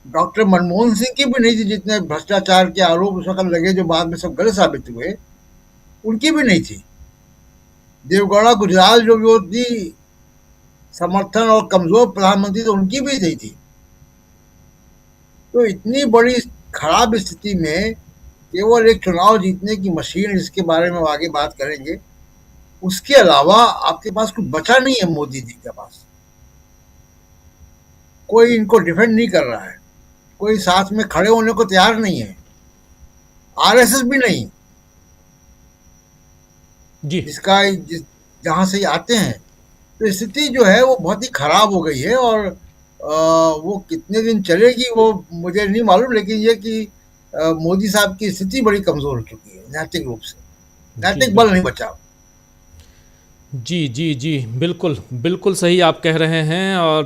डॉक्टर मनमोहन सिंह की भी नहीं थी। जितने भ्रष्टाचार के आरोप उस वक्त लगे जो बाद में सब गलत साबित हुए, उनकी भी नहीं थी। देवगौड़ा गुजराल जो भी थी समर्थन और कमजोर प्रधानमंत्री, तो उनकी भी नहीं थी। तो इतनी बड़ी खराब स्थिति में केवल एक चुनाव जीतने की मशीन, इसके बारे में आगे बात करेंगे, उसके अलावा आपके पास कुछ बचा नहीं है। मोदी जी के पास कोई इनको डिफेंड नहीं कर रहा है, कोई साथ में खड़े होने को तैयार नहीं है, आरएसएस भी नहीं जी, जहां से आते हैं। तो स्थिति जो है वो बहुत ही खराब हो गई है, और वो कितने दिन चलेगी वो मुझे नहीं मालूम, लेकिन ये कि मोदी साहब की स्थिति बड़ी कमजोर हो चुकी है नैतिक रूप से, नैतिक बल नहीं बचा। जी जी जी, बिल्कुल बिल्कुल सही आप कह रहे हैं। और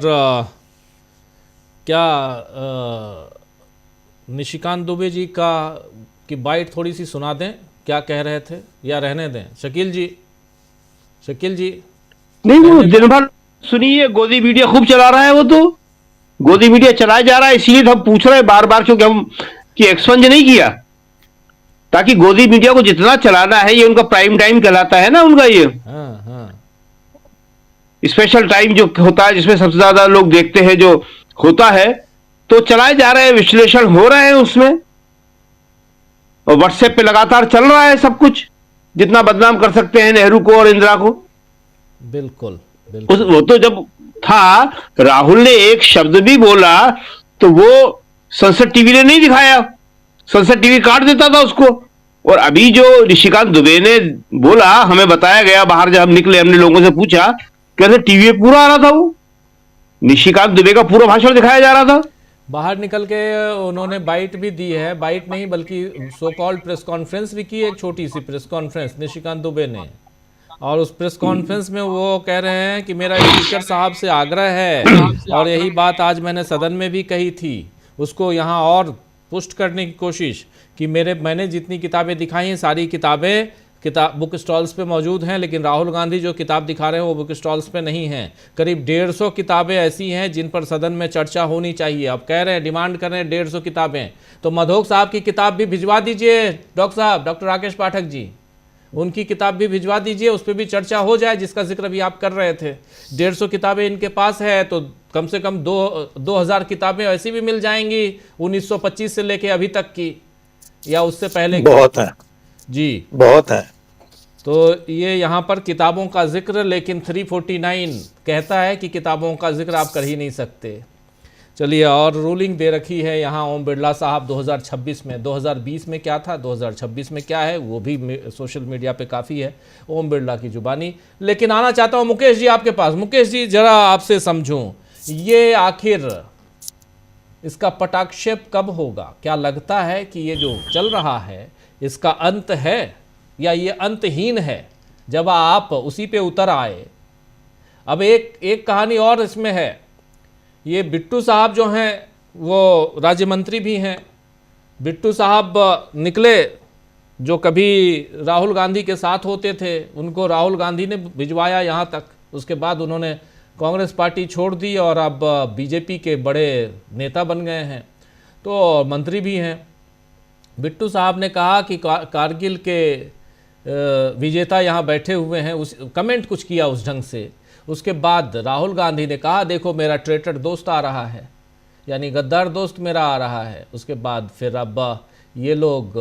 क्या निशिकांत दुबे जी की बाइट थोड़ी सी सुना दें, क्या कह रहे थे, या रहने दें? शकील जी नहीं, वो दिन भर सुनिए, गोदी मीडिया खूब चला रहा है। वो तो गोदी मीडिया चलाया जा रहा है, इसीलिए तो हम पूछ रहे हैं बार बार, क्योंकि हम कि एक्सपंज नहीं किया, ताकि गोदी मीडिया को जितना चलाना है, ये उनका प्राइम टाइम कहलाता है ना उनका, ये स्पेशल टाइम जो होता है जिसमें सबसे ज्यादा लोग देखते हैं, जो होता है, तो चलाए जा रहे हैं, विश्लेषण हो रहे हैं उसमें, और व्हाट्सएप पे लगातार चल रहा है सब कुछ, जितना बदनाम कर सकते हैं नेहरू को और इंदिरा को। बिल्कुल वो तो जब था, राहुल ने एक शब्द भी बोला तो वो संसद टीवी ने नहीं दिखाया, संसद टीवी काट देता था उसको। और अभी जो निशिकांत दुबे ने बोला, हमें बताया गया बाहर जब हम निकले, हमने लोगों से पूछा, कहते टीवी पे पूरा आ रहा था, वो निशिकांत दुबे का पूरा भाषण दिखाया जा रहा था। बाहर निकल के उन्होंने बाइट भी दी है, बाइट नहीं बल्कि सो कॉल्ड प्रेस कॉन्फ्रेंस भी की, एक छोटी सी प्रेस कॉन्फ्रेंस निशिकांत दुबे ने। और उस प्रेस कॉन्फ्रेंस में वो कह रहे हैं कि मेरा स्पीकर साहब से आग्रह है, और यही बात आज मैंने सदन में भी कही थी, उसको यहाँ और पुष्ट करने की कोशिश कि मैंने जितनी किताबें दिखाई हैं सारी किताबें बुक स्टॉल्स पे मौजूद हैं, लेकिन राहुल गांधी जो किताब दिखा रहे हैं वो बुक स्टॉल्स पे नहीं हैं। करीब 150 किताबें ऐसी हैं जिन पर सदन में चर्चा होनी चाहिए। अब कह रहे हैं, डिमांड कर रहे हैं 150 किताबें, तो मधोक साहब की किताब भी भिजवा दीजिए, डॉक्टर राकेश पाठक जी, उनकी किताब भी भिजवा दीजिए, उस पर भी चर्चा हो जाए, जिसका जिक्र भी आप कर रहे थे। 150 किताबें इनके पास है, तो कम से कम 2000 किताबें ऐसी भी मिल जाएंगी 1925 से लेके अभी तक की, या उससे पहले की। बहुत है जी, बहुत है। तो ये यहाँ पर किताबों का जिक्र, लेकिन 349 कहता है कि किताबों का जिक्र आप कर ही नहीं सकते। चलिए, और रूलिंग दे रखी है यहाँ ओम बिरला साहब 2026 में। 2020 में क्या था, 2026 में क्या है, वो भी सोशल मीडिया पे काफ़ी है ओम बिरला की जुबानी। लेकिन आना चाहता हूँ मुकेश जी आपके पास। मुकेश जी, जरा आपसे समझूं, ये आखिर इसका पटाक्षेप कब होगा? क्या लगता है कि ये जो चल रहा है इसका अंत है, या ये अंतहीन है जब आप उसी पे उतर आए? अब एक कहानी और इसमें है, ये बिट्टू साहब जो हैं वो राज्य मंत्री भी हैं। बिट्टू साहब निकले, जो कभी राहुल गांधी के साथ होते थे, उनको राहुल गांधी ने भिजवाया यहाँ तक। उसके बाद उन्होंने कांग्रेस पार्टी छोड़ दी और अब बीजेपी के बड़े नेता बन गए हैं, तो मंत्री भी हैं। बिट्टू साहब ने कहा कि कारगिल के विजेता यहाँ बैठे हुए हैं, उस कमेंट कुछ किया उस ढंग से। उसके बाद राहुल गांधी ने कहा, देखो मेरा ट्रेटर दोस्त आ रहा है, यानी गद्दार दोस्त मेरा आ रहा है। उसके बाद फिर अब ये लोग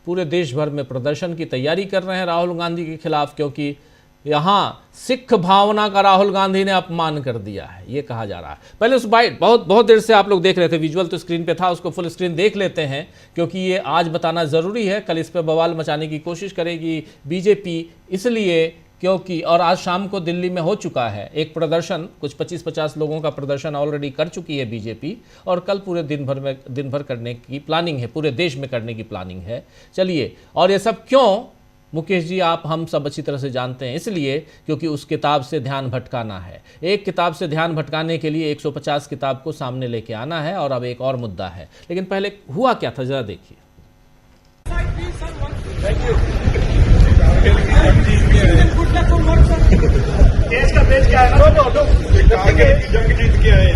पूरे देश भर में प्रदर्शन की तैयारी कर रहे हैं राहुल गांधी के खिलाफ, क्योंकि यहाँ सिख भावना का राहुल गांधी ने अपमान कर दिया है, ये कहा जा रहा है। पहले उस बाइट बहुत देर से आप लोग देख रहे थे, विजुअल तो स्क्रीन पे था, उसको फुल स्क्रीन देख लेते हैं, क्योंकि ये आज बताना ज़रूरी है, कल इस पर बवाल मचाने की कोशिश करेगी बीजेपी, इसलिए क्योंकि और आज शाम को दिल्ली में हो चुका है एक प्रदर्शन, कुछ 25-50 लोगों का प्रदर्शन ऑलरेडी कर चुकी है बीजेपी, और कल पूरे दिन भर करने की प्लानिंग है, पूरे देश में करने की प्लानिंग है। चलिए, और ये सब क्यों मुकेश जी, आप हम सब अच्छी तरह से जानते हैं, इसलिए क्योंकि उस किताब से ध्यान भटकाना है। एक किताब से ध्यान भटकाने के लिए 150 किताब को सामने लेके आना है, और अब एक और मुद्दा है। लेकिन पहले हुआ क्या था जरा देखिए। देश का देश क्या है ना, जंग जीत के आए।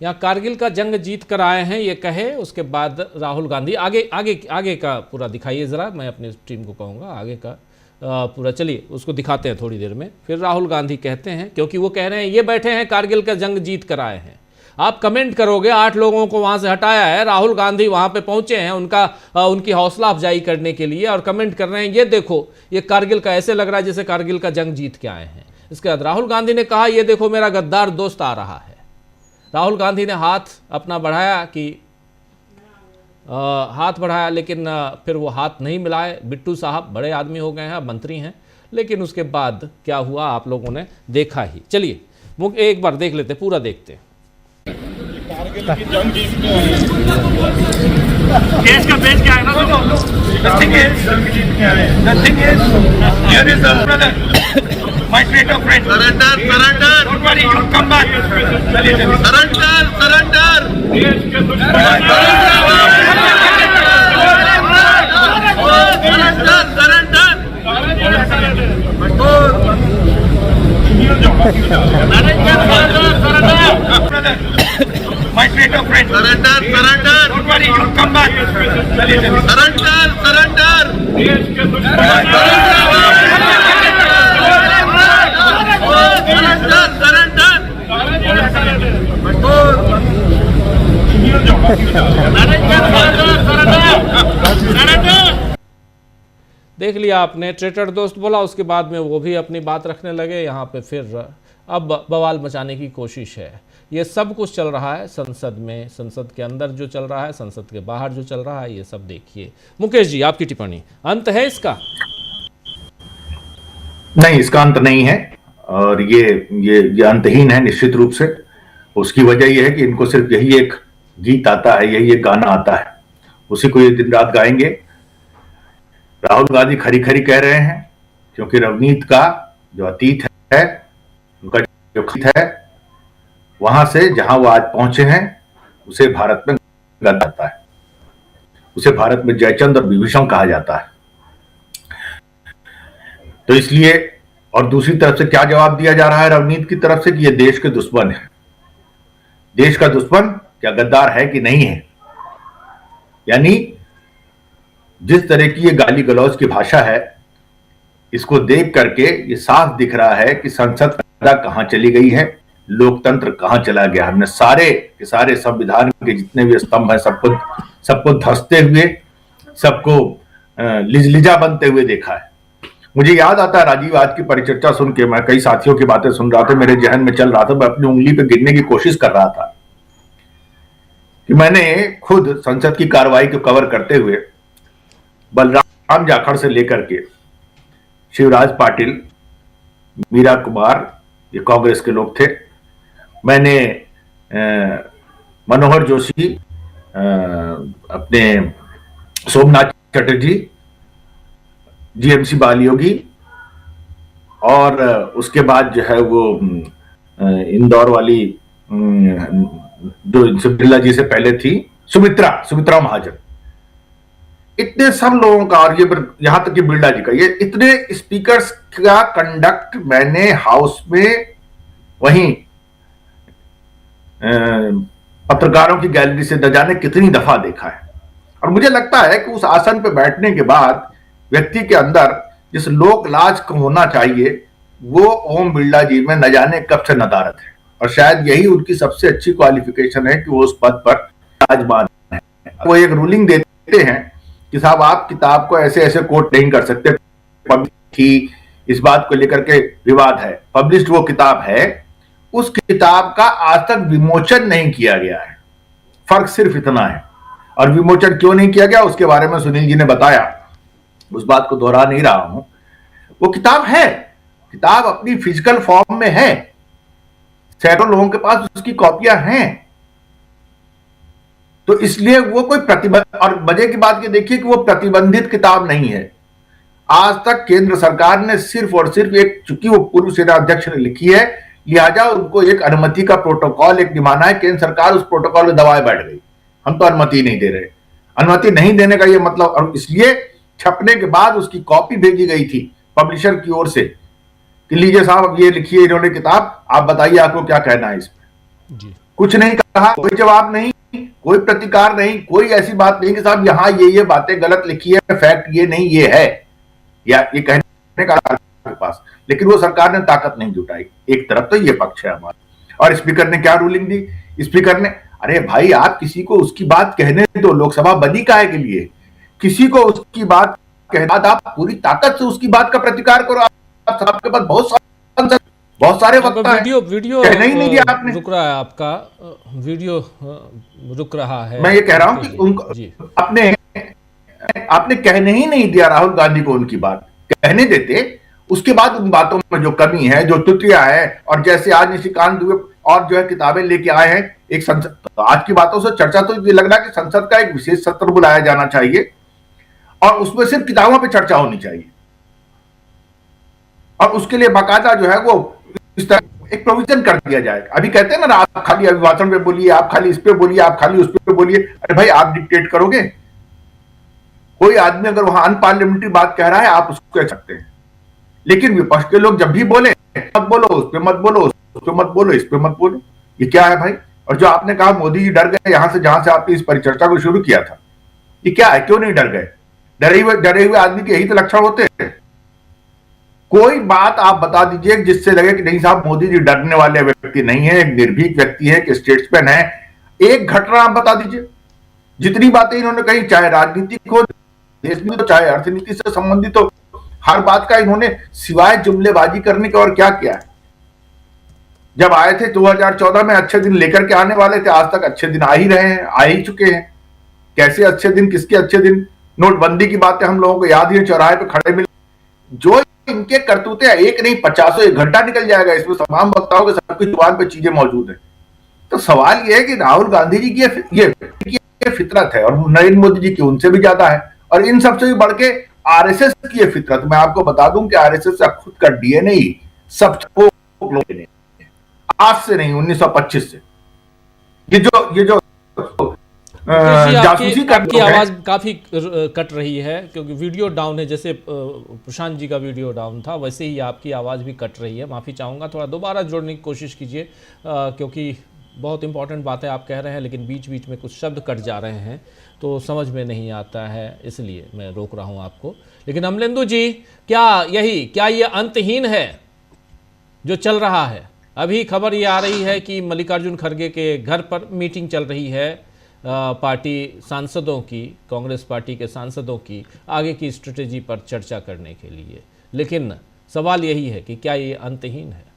यहाँ कारगिल का जंग जीत कर आए हैं ये कहे, उसके बाद राहुल गांधी आगे का पूरा दिखाइए जरा, मैं अपनी टीम को कहूँगा आगे का पूरा, चलिए उसको दिखाते हैं थोड़ी देर में। फिर राहुल गांधी कहते हैं, क्योंकि वो कह रहे हैं ये बैठे हैं कारगिल का जंग जीत कर आए हैं। आप कमेंट करोगे 8 लोगों को वहां से हटाया है, राहुल गांधी वहां पे पहुंचे हैं उनकी हौसला अफजाई करने के लिए, और कमेंट कर रहे हैं ये देखो ये कारगिल का, ऐसे लग रहा है जैसे कारगिल का जंग जीत के आए हैं। इसके बाद राहुल गांधी ने कहा ये देखो मेरा गद्दार दोस्त आ रहा है। राहुल गांधी ने हाथ अपना बढ़ाया लेकिन फिर वो हाथ नहीं मिलाए। बिट्टू साहब बड़े आदमी हो गए हैं, अब मंत्री हैं, लेकिन उसके बाद क्या हुआ आप लोगों ने देखा ही। चलिए एक बार देख लेते, पूरा देखते हैं। देश का देश क्या है ना, my traitor friend, surrender, don't worry, you'll come back, surrender, देश के दुश्मन, my traitor friend, surrender, don't worry, you'll come back, surrender, देश के देख लिया आपने, ट्रेटर दोस्त बोला, उसके बाद में वो भी अपनी बात रखने लगे। यहाँ पे फिर अब बवाल मचाने की कोशिश है। ये सब कुछ चल रहा है संसद में, संसद के अंदर जो चल रहा है, संसद के बाहर जो चल रहा है, ये सब देखिए। मुकेश जी आपकी टिप्पणी, अंत है इसका? नहीं, इसका अंत नहीं है, और ये अंतहीन है निश्चित रूप से। उसकी वजह यह है कि इनको सिर्फ यही एक गीत आता है, यही एक गाना आता है, उसी को ये दिन रात गाएंगे। राहुल गांधी खरी खरी कह रहे हैं, क्योंकि रवनीत का जो अतीत है, उनका जो अतीत है, वहां से जहां वो आज पहुंचे हैं, उसे भारत में कहा जाता है, उसे भारत में जयचंद और विभीषण कहा जाता है। तो इसलिए, और दूसरी तरफ से क्या जवाब दिया जा रहा है रवनीत की तरफ से कि ये देश के दुश्मन है। देश का दुश्मन क्या गद्दार है कि नहीं है? यानी जिस तरह की ये गाली गलौज की भाषा है, इसको देख करके ये साफ दिख रहा है कि संसद कहां चली गई है, लोकतंत्र कहां चला गया। हमने सारे के सारे संविधान के जितने भी स्तंभ हैं सबको धंसते हुए, सबको लिजलिजा बनते हुए देखा है। मुझे याद आता है राजीव, आज की परिचर्चा सुन के मैं कई साथियों की बातें सुन रहा था, मेरे जहन में चल रहा था, मैं अपनी उंगली पे गिनने की कोशिश कर रहा था कि मैंने खुद संसद की कार्रवाई को कवर करते हुए बलराम जाखड़ से लेकर के शिवराज पाटिल, मीरा कुमार, ये कांग्रेस के लोग थे, मैंने मनोहर जोशी, अपने सोमनाथ चटर्जी, जीएमसी बालियोगी, और उसके बाद जो है वो इंदौर वाली जो बिरला जी से पहले थी, सुमित्रा महाजन, इतने सब लोगों का, और ये यहां तक कि बिरला जी का, ये इतने स्पीकर्स का कंडक्ट मैंने हाउस में वहीं पत्रकारों की गैलरी से न जाने कितनी दफा देखा है। और मुझे लगता है कि उस आसन पर बैठने के बाद व्यक्ति के अंदर जिस लोक लाज को होना चाहिए, वो ओम बिरला जी में न जाने कब से नदारत है, और शायद यही उनकी सबसे अच्छी क्वालिफिकेशन है कि वो उस पद पर विराजमान है। वो एक रूलिंग देते हैं कि साहब आप किताब को ऐसे ऐसे कोट नहीं कर सकते, कि इस बात को लेकर के विवाद है, पब्लिश्ड वो किताब है, उस किताब का आज तक विमोचन नहीं किया गया है। फर्क सिर्फ इतना है। और विमोचन क्यों नहीं किया गया उसके बारे में सुनील जी ने बताया, उस बात को दोहरा नहीं रहा हूं। वो किताब है, किताब अपनी फिजिकल फॉर्म में है, सैकड़ों लोगों के पास उसकी कॉपियां हैं, तो इसलिए वो कोई प्रतिबंध, और मजे की बात ये देखिए कि वो प्रतिबंधित किताब नहीं है। आज तक केंद्र सरकार ने सिर्फ और सिर्फ एक, चूंकि वो पूर्व सेना अध्यक्ष ने लिखी है, लिहाजा उनको एक अनुमति का प्रोटोकॉल एक निभाना है। केंद्र सरकार उस प्रोटोकॉल में दबाए बैठ गई, हम तो अनुमति नहीं दे रहे। अनुमति नहीं देने का ये मतलब, और इसलिए छपने के बाद उसकी कॉपी भेजी गई थी पब्लिशर की ओर से कि लीजिए साहब अब ये लिखिए इन्होंने किताब, आप बताइए आपको क्या कहना है इस पर। कुछ नहीं कहा, कोई जवाब नहीं, कोई प्रतिकार नहीं, कोई ऐसी बात नहीं कि साहब यहाँ ये बातें गलत लिखी है, फैक्ट ये नहीं ये है, या ये कहने का के पास। लेकिन वो सरकार ने ताकत नहीं जुटाई। एक तरफ तो ये पक्ष है हमारा, और स्पीकर ने क्या रूलिंग दी? स्पीकर ने, अरे भाई आप किसी को उसकी बात कहने दो, लोकसभा बनी काहे के लिए? किसी को उसकी बात कहने आप पूरी ताकत से उसकी बात का प्रतिकार करो। आपके पास बहुत सारे वक्त वीडियो नहीं दिया आपने। रुक रहा है आपका वीडियो, रुक रहा है। मैं ये कह रहा हूं कि उनको आपने कहने ही नहीं दिया राहुल गांधी को उनकी बात कहने देते। उसके बाद उन बातों में जो कमी है, जो त्रुटियां है, और जैसे आज निशिकांत दुबे और जो है किताबें लेके आए हैं एक संसद, तो आज की बातों से चर्चा तो ये लग रहा है कि संसद का एक विशेष सत्र बुलाया जाना चाहिए और उसमें सिर्फ किताबों पे चर्चा होनी चाहिए, और उसके लिए बाकायदा जो है वो इस तरह एक प्रोविजन कर दिया जाएगा। अभी कहते हैं ना, आप खाली अभिभाषण पे बोलिए, आप खाली इस पे बोलिए, आप खाली उस पे बोलिए। अरे भाई आप डिक्टेट करोगे? कोई आदमी अगर वहां अनपार्लियामेंट्री बात कह रहा है आप उसको कह सकते हैं, लेकिन विपक्ष के लोग जब भी बोले मत बोलो, उस पे मत बोलो, उस पे मत बोलो, इस पे मत बोलो, ये क्या है भाई? और जो आपने कहा मोदी जी डर गए यहां से, जहां से आपने इस परिचर्चा को शुरू किया था, ये क्या है? क्यों नहीं डर गए? डरे हुए आदमी के यही तो लक्षण होते हैं। कोई बात आप बता दीजिए जिससे लगे कि नहीं साहब मोदी जी डरने वाले व्यक्ति नहीं है, एक निर्भीक व्यक्ति है, एक स्टेट्समैन है। एक घटना आप बता दीजिए। जितनी बातें इन्होंने कही, चाहे राजनीतिक हो देश में, तो चाहे अर्थनीति से संबंधित हो, हर बात का इन्होंने सिवाय जुमलेबाजी करने के और क्या किया है? जब आए थे 2014 में अच्छे दिन लेकर के आने वाले थे, आज तक अच्छे दिन आ ही रहे हैं, आ ही चुके हैं। कैसे अच्छे दिन, किसके अच्छे दिन? नोटबंदी की बातें हम लोगों को याद ही, चौराहे पे खड़े मिले। जो इनके करतूते एक नहीं 50 एक घंटा निकल जाएगा, इसमें तमाम वक्ताओं के सबकी जुबान पे चीजें मौजूद है। तो सवाल यह है कि राहुल गांधी जी की ये फितरत है और नरेंद्र मोदी जी की उनसे भी ज्यादा है, और इन सबसे भी बढ़ के आरएसएस की ये फितरत। मैं आपको बता दूं कि आरएसएस का खुद का डीएनए ही सब लोग, आज से नहीं 1925 से ये जो जासूसी आपकी आवाज काफी कट रही है क्योंकि वीडियो डाउन है। जैसे प्रशांत जी का वीडियो डाउन था वैसे ही आपकी आवाज भी कट रही है। माफी चाहूंगा, थोड़ा दोबारा जोड़ने की कोशिश कीजिए क्योंकि बहुत इंपॉर्टेंट बातें आप कह रहे हैं लेकिन बीच बीच में कुछ शब्द कट जा रहे हैं तो समझ में नहीं आता है, इसलिए मैं रोक रहा हूं आपको। लेकिन अमलेंदु जी, क्या ये अंतहीन है जो चल रहा है? अभी खबर ये आ रही है कि मल्लिकार्जुन खड़गे के घर पर मीटिंग चल रही है पार्टी सांसदों की, कांग्रेस पार्टी के सांसदों की आगे की स्ट्रेटेजी पर चर्चा करने के लिए। लेकिन सवाल यही है कि क्या ये अंतहीन है?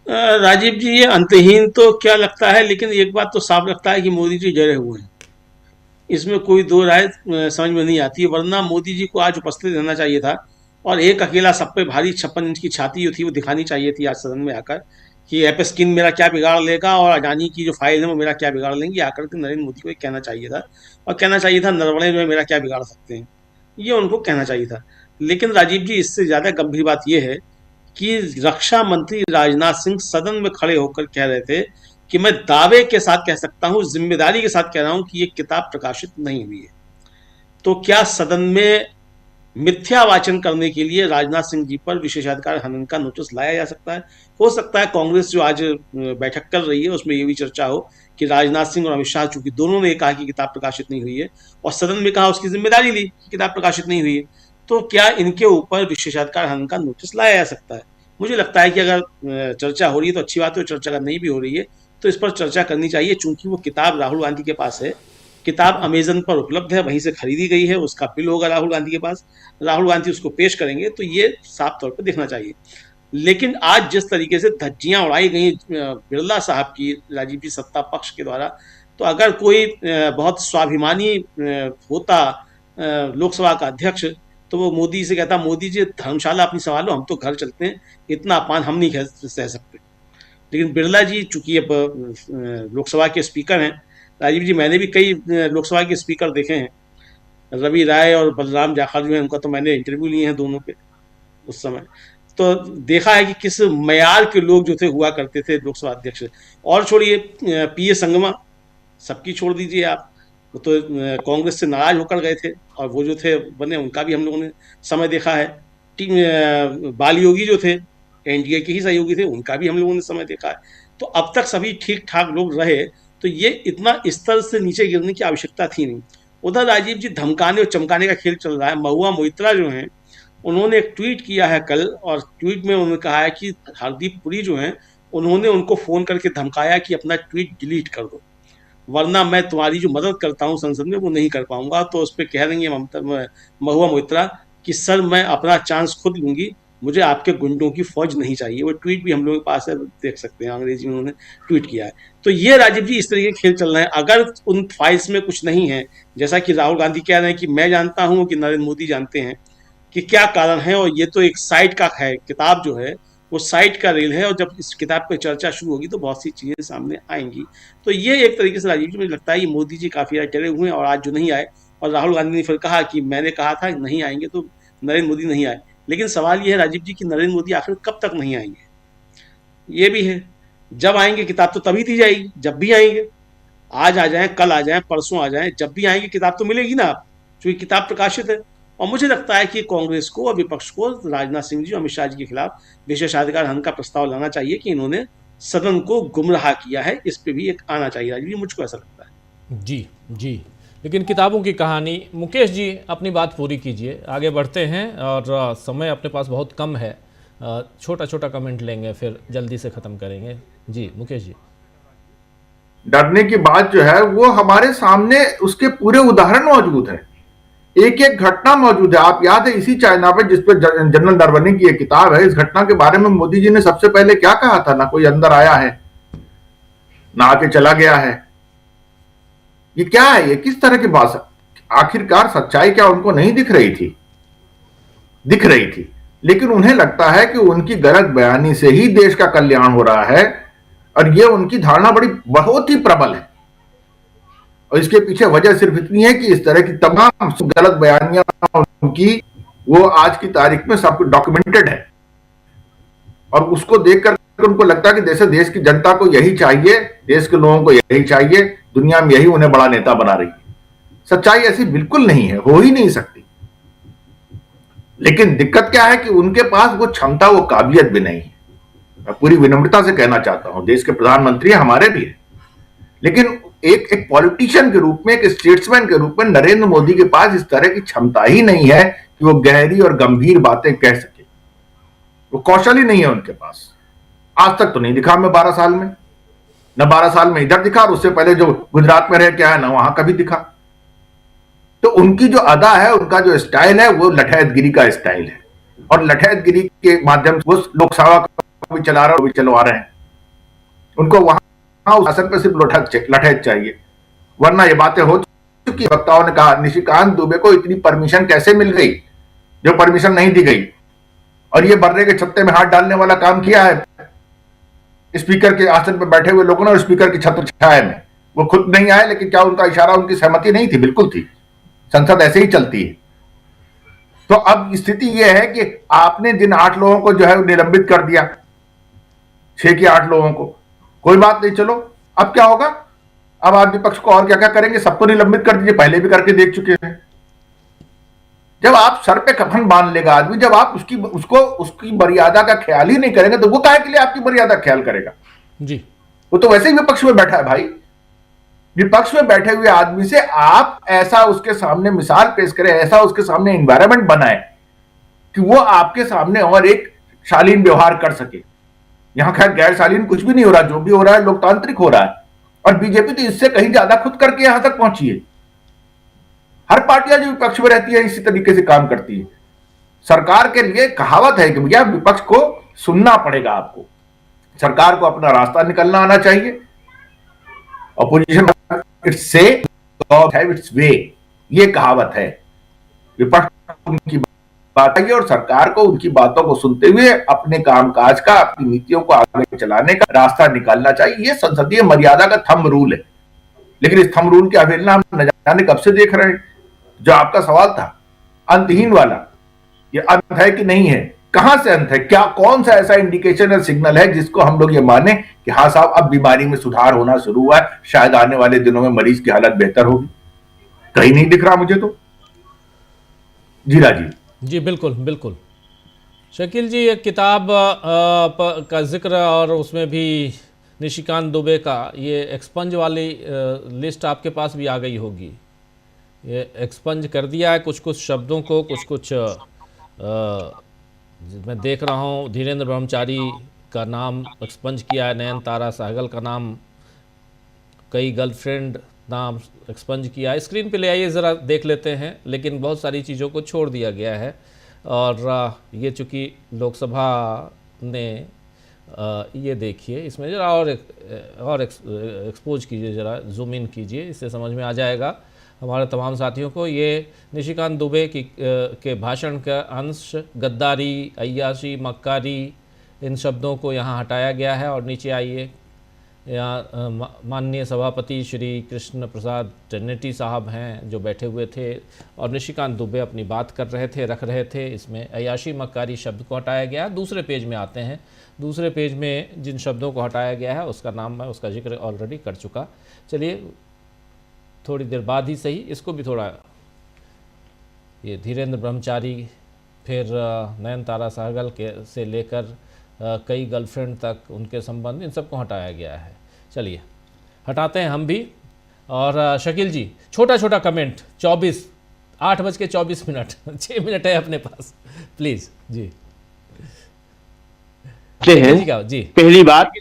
राजीव जी, ये अंतहीन तो क्या लगता है, लेकिन एक बात तो साफ लगता है कि मोदी जी जड़े हुए हैं। इसमें कोई दो राय समझ में नहीं आती है। वरना मोदी जी को आज उपस्थित रहना चाहिए था और एक अकेला सब पे भारी 56 इंच की छाती जो थी वो दिखानी चाहिए थी आज सदन में आकर कि एप स्किन मेरा क्या बिगाड़ लेगा और अडानी की जो फाइल है वो मेरा क्या बिगाड़ लेंगी। आकर के नरेंद्र मोदी को कहना चाहिए था, और कहना चाहिए था नरवणे जो है मेरा क्या बिगाड़ सकते हैं, ये उनको कहना चाहिए था। लेकिन राजीव जी, इससे ज़्यादा गंभीर बात यह है कि रक्षा मंत्री राजनाथ सिंह सदन में खड़े होकर कह रहे थे कि मैं दावे के साथ कह सकता हूं, जिम्मेदारी के साथ कह रहा हूं कि ये किताब प्रकाशित नहीं हुई है। तो क्या सदन में मिथ्या वाचन करने के लिए राजनाथ सिंह जी पर विशेषाधिकार हनन का नोटिस लाया जा सकता है? हो सकता है कांग्रेस जो आज बैठक कर रही है उसमें ये भी चर्चा हो कि राजनाथ सिंह और अमित शाह, चूंकि दोनों ने कहा कि किताब प्रकाशित नहीं हुई है और सदन में कहा उसकी जिम्मेदारी ली कि किताब प्रकाशित नहीं हुई है, तो क्या इनके ऊपर विशेषाधिकार हनन का नोटिस लाया जा सकता है? मुझे लगता है कि अगर चर्चा हो रही है तो अच्छी बात है, चर्चा अगर नहीं भी हो रही है तो इस पर चर्चा करनी चाहिए। चूंकि वो किताब राहुल गांधी के पास है, किताब अमेजन पर उपलब्ध है, वहीं से खरीदी गई है, उसका बिल होगा राहुल गांधी के पास, राहुल गांधी उसको पेश करेंगे, तो ये साफ तौर पर देखना चाहिए। लेकिन आज जिस तरीके से धज्जियां उड़ाई गई बिरला साहब की राजीव जी सत्ता पक्ष के द्वारा, तो अगर कोई बहुत स्वाभिमानी होता लोकसभा का अध्यक्ष, तो वो मोदी से कहता, मोदी जी धर्मशाला अपनी संभालो, हम तो घर चलते हैं, इतना अपमान हम नहीं सह सकते। लेकिन बिरला जी चूंकि अब लोकसभा के स्पीकर हैं, राजीव जी मैंने भी कई लोकसभा के स्पीकर देखे हैं, रवि राय और बलराम जाखड़ जो है, उनका तो मैंने इंटरव्यू लिए हैं दोनों के उस समय, तो देखा है कि किस मयार के लोग जो थे हुआ करते थे लोकसभा अध्यक्ष। और छोड़िए पीए संगमा, सबकी छोड़ दीजिए आप, वो तो कांग्रेस से नाराज होकर गए थे, और वो जो थे बने, उनका भी हम लोगों ने समय देखा है। बाल योगी जो थे, एनडीए के ही सहयोगी थे, उनका भी हम लोगों ने समय देखा है। तो अब तक सभी ठीक ठाक लोग रहे, तो ये इतना स्तर से नीचे गिरने की आवश्यकता थी नहीं। उधर राजीव जी धमकाने और चमकाने का खेल चल रहा है। महुआ मोइत्रा जो हैं, उन्होंने एक ट्वीट किया है कल, और ट्वीट में उन्होंने कहा है कि हरदीप पुरी जो हैं, उन्होंने उनको फोन करके धमकाया कि अपना ट्वीट डिलीट कर दो, वरना मैं तुम्हारी जो मदद करता हूं संसद में वो नहीं कर पाऊंगा। तो उस पर कह रही है महुआ मोइत्रा कि सर मैं अपना चांस खुद लूंगी, मुझे आपके गुंडों की फौज नहीं चाहिए। वो ट्वीट भी हम लोगों के पास है, देख सकते हैं, अंग्रेजी में उन्होंने ट्वीट किया है। तो ये राजीव जी इस तरीके के खेल चल रहे हैं। अगर उन फाइल्स में कुछ नहीं है, जैसा कि राहुल गांधी कह रहे हैं कि मैं जानता हूं कि नरेंद्र मोदी जानते हैं कि क्या कारण है, और ये तो एक साइट का है, किताब जो है वो साइट का रेल है, और जब इस किताब पर चर्चा शुरू होगी तो बहुत सी चीजें सामने आएंगी। तो ये एक तरीके से राजीव जी मुझे लगता है कि मोदी जी काफी डरे हुए हैं, और आज जो नहीं आए, और राहुल गांधी ने फिर कहा कि मैंने कहा था नहीं आएंगे, तो नरेंद्र मोदी नहीं आए। लेकिन सवाल ये है राजीव जी कि नरेंद्र मोदी आखिर कब तक नहीं आएंगे, ये भी है। जब आएंगे किताब तो तभी दी जाएगी, जब भी आएंगे, आज आ जाए, कल आ जाए, परसों आ जाए, जब भी आएंगे किताब तो मिलेगी ना, क्योंकि किताब प्रकाशित है। और मुझे लगता है कि कांग्रेस को और विपक्ष को राजनाथ सिंह जी, अमित शाह जी के खिलाफ विशेषाधिकार हनन का प्रस्ताव लाना चाहिए कि इन्होंने सदन को गुमराह किया है, इस पे भी एक आना चाहिए राजीव जी, मुझको ऐसा लगता है। जी जी, लेकिन किताबों की कहानी, मुकेश जी अपनी बात पूरी कीजिए, आगे बढ़ते हैं, और समय अपने पास बहुत कम है, छोटा छोटा कमेंट लेंगे फिर जल्दी से खत्म करेंगे। जी मुकेश जी। डरने की बात जो है वो हमारे सामने उसके पूरे उदाहरण मौजूद है, एक एक घटना मौजूद है। आप याद है इसी चाइना पे, जिस पे जनरल नरवणे की एक किताब है, इस घटना के बारे में मोदी जी ने सबसे पहले क्या कहा था, ना कोई अंदर आया है ना आके चला गया है। ये क्या है, ये किस तरह की बात? आखिरकार सच्चाई क्या उनको नहीं दिख रही थी? दिख रही थी, लेकिन उन्हें लगता है कि उनकी गलत बयानी से ही देश का कल्याण हो रहा है, और ये उनकी धारणा बहुत ही प्रबल है। और इसके पीछे वजह सिर्फ इतनी है कि इस तरह की तमाम गलत बयानियां उनकी, वो आज की तारीख में सब कुछ डॉक्यूमेंटेड है, और उसको देखकर उनको लगता है कि जैसे देश की जनता को यही चाहिए, देश के लोगों को यही चाहिए, दुनिया में यही उन्हें बड़ा नेता बना रही है। सच्चाई ऐसी बिल्कुल नहीं है, हो ही नहीं सकती। लेकिन दिक्कत क्या है कि उनके पास वो क्षमता, वो काबिलियत भी नहीं है। मैं पूरी विनम्रता से कहना चाहता हूं, देश के प्रधानमंत्री हमारे भी है, लेकिन एक पॉलिटिशियन के रूप में, एक स्टेट्समैन के रूप में नरेंद्र मोदी के पास इस तरह की क्षमता ही नहीं है कि वो गहरी और गंभीर बातें कह सके। वो कौशल ही नहीं है उनके पास। आज तक तो नहीं दिखा मैं 12 साल में, न 12 साल में इधर दिखा, और उससे पहले जो गुजरात में रह के आया ना वहां कभी दिखा। तो उनकी जो अदा है, उनका जो स्टाइल है, वो लठैतगिरी का स्टाइल है, और लठैतगिरी के माध्यम से वो लोकसभा को भी चला रहे हैं, भी चलवा रहे हैं। उनको वहां शासन पे सिर्फ लठैत चाहिए, वरना ये बातें हो चुकी। वक्ताओं ने कहा निशिकांत दुबे को इतनी परमिशन कैसे मिल गई जो परमिशन नहीं दी गई, और ये बर्रे के छत्ते में हाथ डालने वाला काम किया है स्पीकर के आसन पर बैठे हुए लोगों ने, और स्पीकर की छत्र छाया में वो खुद नहीं आए, लेकिन क्या उनका इशारा, उनकी सहमति नहीं थी? बिल्कुल थी। संसद ऐसे ही चलती है। तो अब स्थिति यह है कि आपने जिन 8 लोगों को जो है निलंबित कर दिया, 6 के 8 लोगों को, कोई बात नहीं, चलो अब क्या होगा? अब आप विपक्ष को और क्या क्या करेंगे? सबको निलंबित कर दीजिए, पहले भी करके देख चुके हैं। जब आप सर पे कफन बांध लेगा आदमी, जब आप उसकी मर्यादा का ख्याल ही नहीं करेंगे, तो वो काहे के लिए आपकी मर्यादा का ख्याल करेगा? जी, वो तो वैसे ही विपक्ष में बैठा है भाई। विपक्ष में बैठे हुए आदमी से आप ऐसा उसके सामने मिसाल पेश करें, ऐसा उसके सामने एनवायरनमेंट बनाए कि वो आपके सामने और एक शालीन व्यवहार कर सके। यहां खैर गैर शालीन कुछ भी नहीं हो रहा, जो भी हो रहा है लोकतांत्रिक हो रहा है, और बीजेपी तो इससे कहीं ज्यादा खुद करके यहां तक पहुंची है। हर पार्टियां जो विपक्ष में रहती है इसी तरीके से काम करती है। सरकार के लिए कहावत है कि भैया विपक्ष को सुनना पड़ेगा, आपको सरकार को अपना रास्ता निकलना आना चाहिए, अपोजिशन इट्स से गॉड हैव इट्स वे, ये कहावत है। विपक्ष उनकी बात है और सरकार को उनकी बातों को सुनते हुए अपने कामकाज का, अपनी नीतियों को आगे चलाने का रास्ता निकालना चाहिए। ये संसदीय मर्यादा का थंब रूल है, लेकिन इस थंब रूल की अवहेलना हम न जाने कब से देख रहे हैं। जो आपका सवाल था अंतहीन वाला, ये अंत है कि नहीं है, कहां से अंत है, क्या कौन सा ऐसा इंडिकेशन और सिग्नल है जिसको हम लोग ये माने कि हाँ साहब अब बीमारी में सुधार होना शुरू हुआ है, शायद आने वाले दिनों में मरीज की हालत बेहतर होगी। कहीं नहीं दिख रहा मुझे तो। जी राजीव जी बिल्कुल बिल्कुल। शकील जी, एक किताब का जिक्र और उसमें भी निशिकांत दुबे का ये एक्सपंज वाली लिस्ट आपके पास भी आ गई होगी। ये एक्सपंज कर दिया है कुछ कुछ शब्दों को, कुछ कुछ मैं देख रहा हूँ धीरेन्द्र ब्रह्मचारी का नाम एक्सपंज किया है, नयनतारा सहगल का नाम, कई गर्लफ्रेंड नाम एक्सपंज किया है। स्क्रीन पे ले आइए ज़रा देख लेते हैं, लेकिन बहुत सारी चीज़ों को छोड़ दिया गया है। और ये चूँकि लोकसभा ने ये देखिए, इसमें ज़रा और एक्सपोज कीजिए, ज़रा जूम इन कीजिए, इससे समझ में आ जाएगा हमारे तमाम साथियों को। ये निशिकांत दुबे के भाषण का अंश, गद्दारी, अय्याशी, मक्कारी, इन शब्दों को यहाँ हटाया गया है। और नीचे आइए, यहाँ माननीय सभापति श्री कृष्ण प्रसाद टेनेटी साहब हैं जो बैठे हुए थे और निशिकांत दुबे अपनी बात कर रहे थे, रख रहे थे। इसमें अय्याशी मक्कारी शब्द को हटाया गया है। दूसरे पेज में आते हैं, दूसरे पेज में जिन शब्दों को हटाया गया है उसका नाम मैं उसका जिक्र ऑलरेडी कर चुका। चलिए थोड़ी देर बाद ही सही, इसको भी थोड़ा, ये धीरेन्द्र ब्रह्मचारी, फिर नयनतारा सहगल के से लेकर कई गर्लफ्रेंड तक उनके संबंध, इन सबको हटाया गया है। चलिए हटाते हैं हम भी। और शकील जी, छोटा छोटा कमेंट, 8:24 मिनट 6 मिनट है अपने पास, प्लीज जी। जी पहली बात,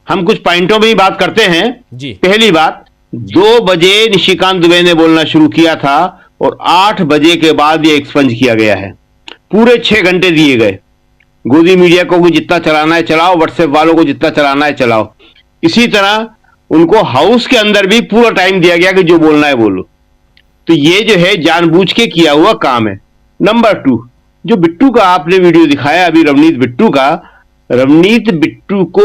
हम कुछ पॉइंटों में ही बात करते हैं जी। पहली बात, 2 बजे निशिकांत दुबे ने बोलना शुरू किया था और 8 बजे के बाद ये एक्सपंज किया गया है। पूरे 6 घंटे दिए गए। गोदी मीडिया को जितना चलाना है चलाओ, व्हाट्सएप वालों को जितना चलाना है चलाओ। इसी तरह उनको हाउस के अंदर भी पूरा टाइम दिया गया कि जो बोलना है बोलो। तो ये जो है जानबूझ के किया हुआ काम है। नंबर 2, जो बिट्टू का आपने वीडियो दिखाया अभी, रवनीत बिट्टू का, रवनीत बिट्टू को